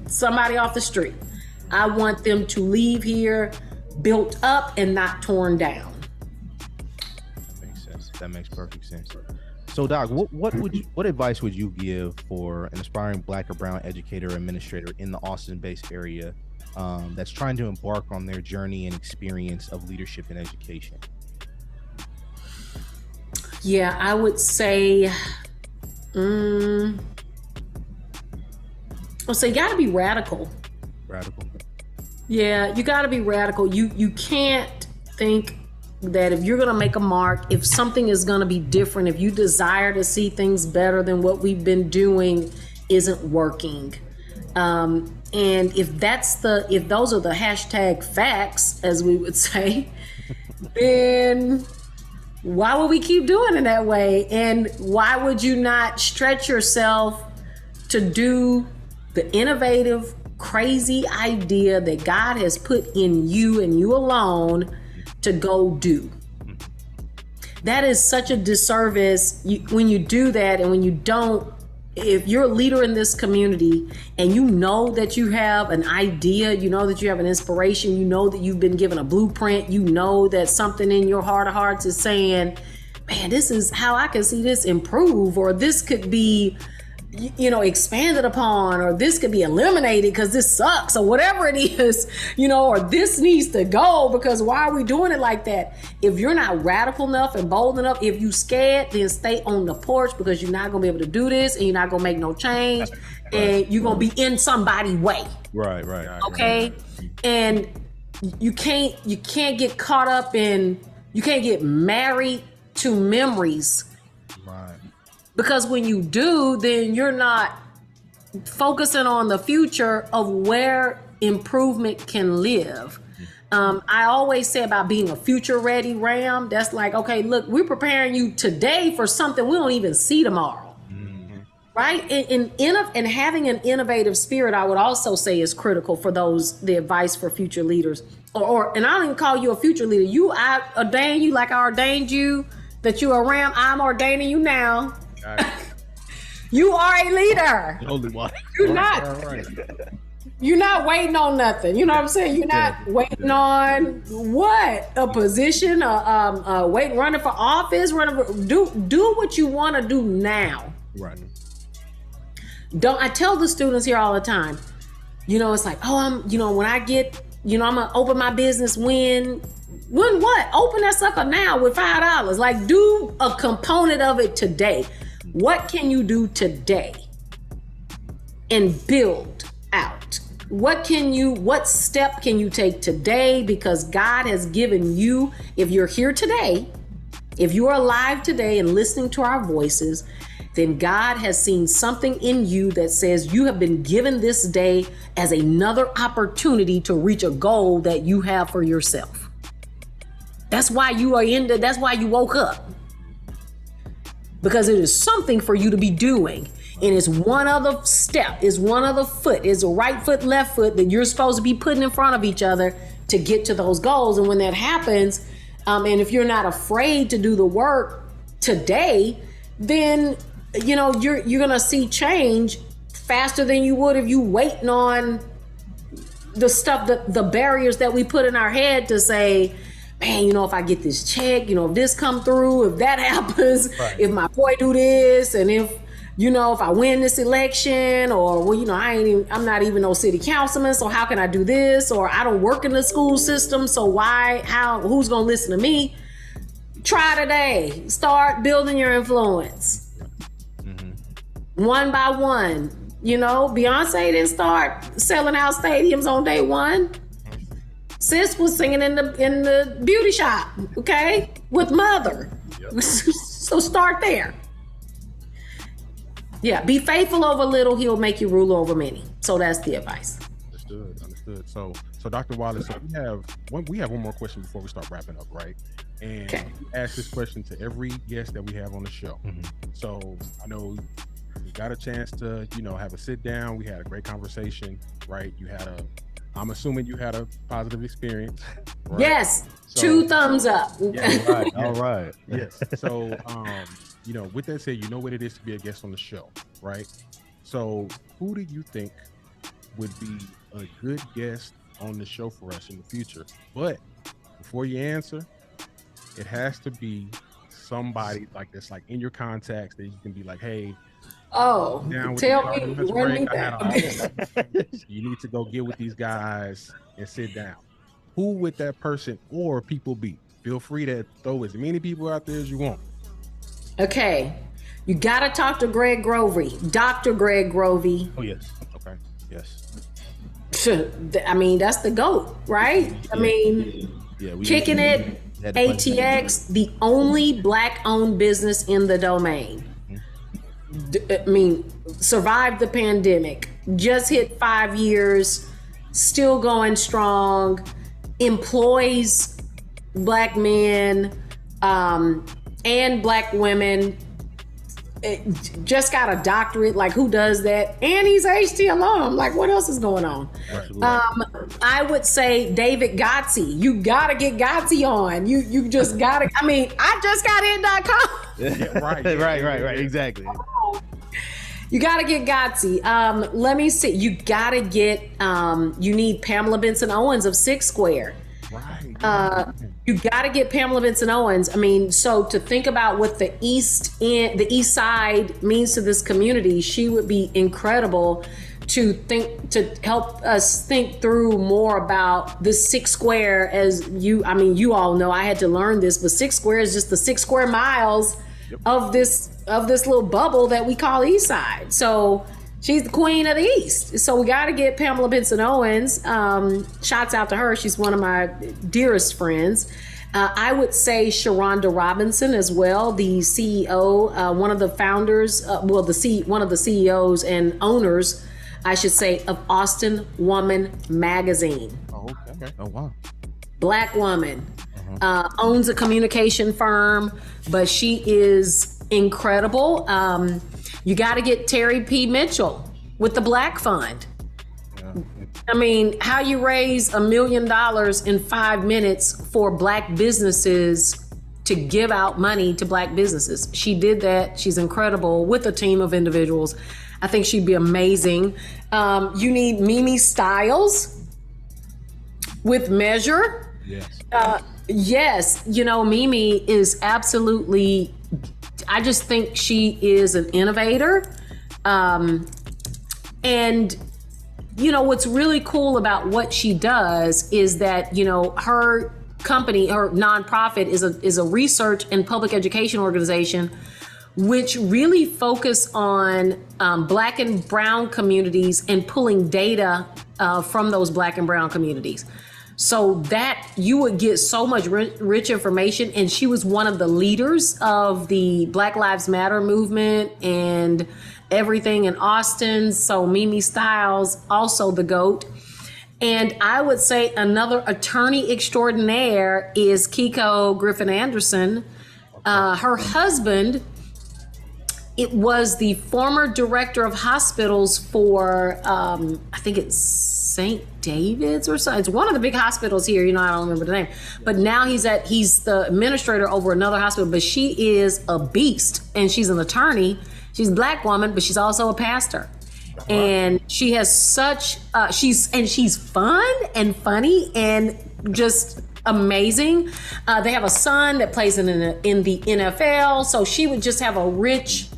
somebody off the street. I want them to leave here built up and not torn down. That makes sense. That makes perfect sense. So, Doc, what advice would you give for an aspiring Black or brown educator or administrator in the Austin-based area that's trying to embark on their journey and experience of leadership in education? Yeah, I would say, you gotta be radical. Radical. Yeah, you gotta be radical. You can't think that if you're gonna make a mark, if something is gonna be different, if you desire to see things better than what we've been doing isn't working. And if those are the hashtag facts, as we would say, then why would we keep doing it that way? And why would you not stretch yourself to do the innovative, crazy idea that God has put in you and you alone to go do? That is such a disservice when you do that, and when you don't if you're a leader in this community and you know that you have an idea, you know that you have an inspiration, you know that you've been given a blueprint, you know that something in your heart of hearts is saying, man, this is how I can see this improve, or this could be, you know, expanded upon, or this could be eliminated because this sucks, or whatever it is, you know, or this needs to go because why are we doing it like that? If you're not radical enough and bold enough, if you scared, then stay on the porch, because you're not gonna be able to do this and you're not gonna make no change, and you're gonna be in somebody's way. Right. Okay. And you can't get caught up in, you can't get married to memories. Right. Because when you do, then you're not focusing on the future of where improvement can live. I always say about being a future ready ram. That's like, okay, look, we're preparing you today for something we don't even see tomorrow. Right? And having an innovative spirit, I would also say, is critical for the advice for future leaders. And I don't even call you a future leader. I ordain you like I ordained you, that you are a ram. I'm ordaining you now. You are a leader. Holy water. You're not. Right. You're not waiting on nothing. You know what I'm saying? You're not waiting on what? A position? Running for office? Do what you want to do now. Right. I tell the students here all the time. You know, it's like, oh, when I get, I'm gonna open my business when what? Open that sucker now with $5. Like, do a component of it today. What can you do today and build out? What step can you take today? Because God has given you, if you're here today, if you are alive today and listening to our voices, then God has seen something in you that says you have been given this day as another opportunity to reach a goal that you have for yourself. That's why that's why you woke up. Because it is something for you to be doing. And it's one other step, it's one other foot, it's a right foot, left foot that you're supposed to be putting in front of each other to get to those goals. And when that happens, and if you're not afraid to do the work today, then you're gonna see change faster than you would if you waiting on the stuff, the barriers that we put in our head to say, man, if I get this check, if this come through, if that happens, right. If my boy do this, and if I win this election, or I'm not even no city councilman, so how can I do this? Or I don't work in the school system, so who's gonna listen to me? Try today. Start building your influence. One by one. Beyonce didn't start selling out stadiums on day one. Sis was singing in the beauty shop, okay, with Mother. Yep. So start there. Yeah, be faithful over little, he'll make you rule over many. So that's the advice. Understood. So Dr. Wallace, we have one more question before we start wrapping up, right? And we ask this question to every guest that we have on the show. So I know we got a chance to, have a sit down. We had a great conversation, right? I'm assuming you had a positive experience, right? Yes. So, 2 thumbs up. Yeah, right. All right. Yes. So, with that said, you know what it is to be a guest on the show, right? So who do you think would be a good guest on the show for us in the future? But before you answer, it has to be somebody like this, like in your contacts that you can be like, hey, tell me, run me back. You need to go get with these guys and sit down. Who would that person or people be? Feel free to throw as many people out there as you want. Okay. You got to talk to Greg Grovey, Dr. Greg Grovey. Oh, yes. Okay. Yes. I mean, that's the GOAT, right? Kicking it, ATX, the only Black-owned business in the domain. Survived the pandemic, just hit 5 years, still going strong, employs Black men and Black women, just got a doctorate. Like, who does that? And he's HT alum. Like, what else is going on? I would say David Gotze. You gotta get Gotze on. You just gotta. I just got in.com. Right. Exactly. You gotta get Gotsy. Let me see. You gotta get. You need Pamela Benson Owens of Six Square. Right. You gotta get Pamela Benson Owens. I mean, so to think about what the East Side means to this community, she would be incredible to help us think through more about this Six Square. As you all know, I had to learn this, but Six Square is just the 6 square miles of this little bubble that we call East Side. So she's the queen of the East. So we got to get Pamela Benson Owens. Shouts out to her. She's one of my dearest friends. I would say Sharonda Robinson as well, the CEO, one of the founders, one of the CEOs and owners, I should say, of Austin Woman Magazine. Oh, okay. Oh, wow. Black woman, owns a communication firm, but she is incredible. You got to get Terry P. Mitchell with the Black Fund. Yeah. I mean, how you raise $1 million in 5 minutes for Black businesses to give out money to Black businesses. She did that. She's incredible with a team of individuals. I think she'd be amazing. You need Mimi Styles with Measure. Yes. Yes. Mimi is absolutely, I just think she is an innovator. And what's really cool about what she does is that, her company, her nonprofit is a research and public education organization which really focus on Black and Brown communities and pulling data from those Black and Brown communities. So that you would get so much rich information. And she was one of the leaders of the Black Lives Matter movement and everything in Austin. So Mimi Styles, also the GOAT. And I would say another attorney extraordinaire is Kiko Griffin Anderson. Her husband, it was the former director of hospitals for, I think it's St. David's or something. It's one of the big hospitals here. I don't remember the name. But now he's the administrator over another hospital. But she is a beast, and she's an attorney. She's a Black woman, but she's also a pastor. And she has such, she's fun and funny and just amazing. They have a son that plays in the NFL. So she would just have a rich,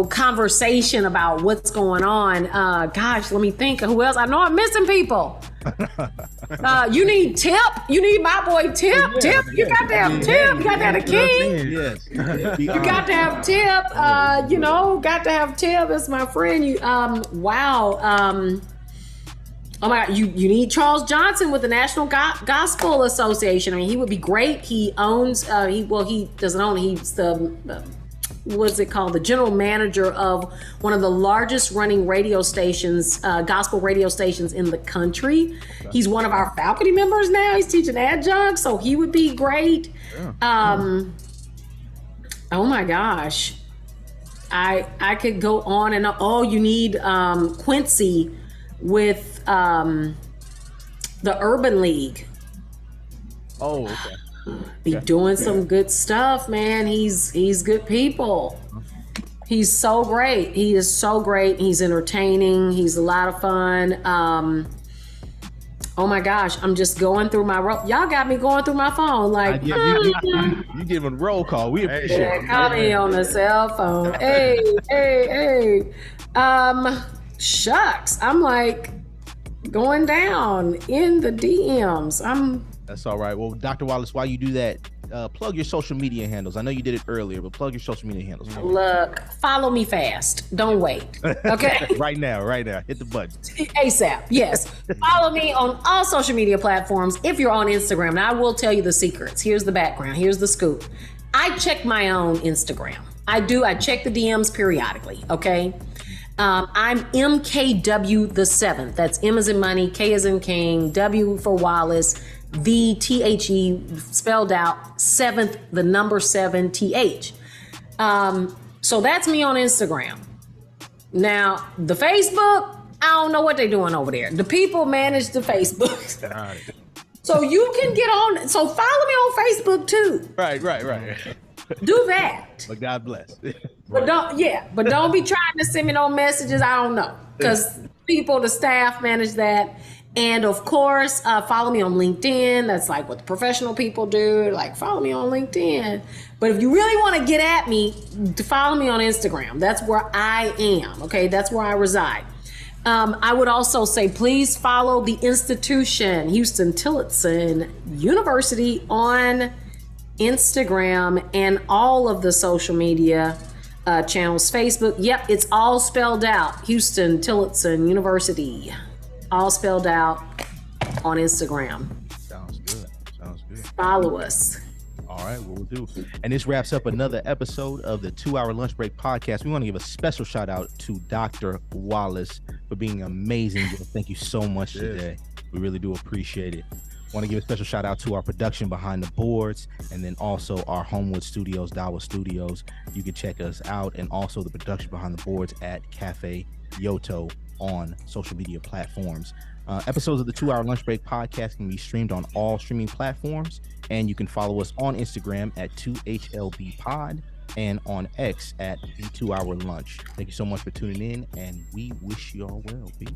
conversation about what's going on. Gosh, let me think. Who else? I know I'm missing people. You need Tip. You need my boy Tip. Tip, you got to have Tip. You got to have the king. Yes. You got to have Tip. Got to have Tip. That's my friend. Wow. Oh my God, you need Charles Johnson with the National Gospel Association. I mean, he would be great. He owns, he doesn't own, he's the, what's it called? The general manager of one of the largest running radio stations, gospel radio stations in the country. Okay. He's one of our faculty members now. He's teaching adjunct, so he would be great. Yeah. Oh my gosh. I could go on and on. Oh, you need Quincy with the Urban League. Oh, okay. Be doing some good stuff, man. He's good people. He's so great. He is so great. He's entertaining. He's a lot of fun. Oh my gosh, I'm just going through my y'all got me going through my phone like you giving roll call. We appreciate it. Call me on the cell phone. Hey. Shucks. I'm like going down in the DMs. That's all right. Well, Dr. Wallace, while you do that, plug your social media handles. I know you did it earlier, but plug your social media handles. Look, follow me fast. Don't wait. Okay? Right now. Hit the button. ASAP, yes. Follow me on all social media platforms. If you're on Instagram, now I will tell you the secrets. Here's the background. Here's the scoop. I check my own Instagram. I do. I check the DMs periodically, okay? I'm MKW the 7th. That's M as in money, K as in king, W for Wallace, VTHE spelled out, 7th, the number 7 TH. So that's me on Instagram. Now, the Facebook, I don't know what they're doing over there. The people manage the Facebook. So you can get on. So follow me on Facebook too. Right. Do that. But God bless. But don't be trying to send me no messages. I don't know, because the staff manage that. And of course, follow me on LinkedIn. That's like what the professional people do. Like, follow me on LinkedIn. But if you really want to get at me, follow me on Instagram. That's where I am. Okay, that's where I reside. I would also say, please follow the institution, Huston-Tillotson University, on Instagram and all of the social media channels. Facebook. Yep, it's all spelled out. Huston-Tillotson University. All spelled out on Instagram. Sounds good. Follow us. All right, we'll do. And this wraps up another episode of the 2 Hour Lunch Break Podcast. We want to give a special shout out to Dr. Wallace for being amazing. Thank you so much today. We really do appreciate it. Want to give a special shout out to our production behind the boards, and then also our Homewood Studios, Dawa Studios. You can check us out, and also the production behind the boards at Cafe Yoto on social media platforms. Episodes of the 2 Hour Lunch Break Podcast can be streamed on all streaming platforms, and you can follow us on Instagram at 2HLBpod and on X at the 2 Hour Lunch. Thank you so much for tuning in, and we wish you all well. Peace.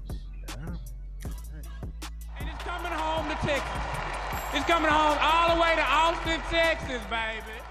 And it's coming home to Texas. It's coming home all the way to Austin, Texas, baby.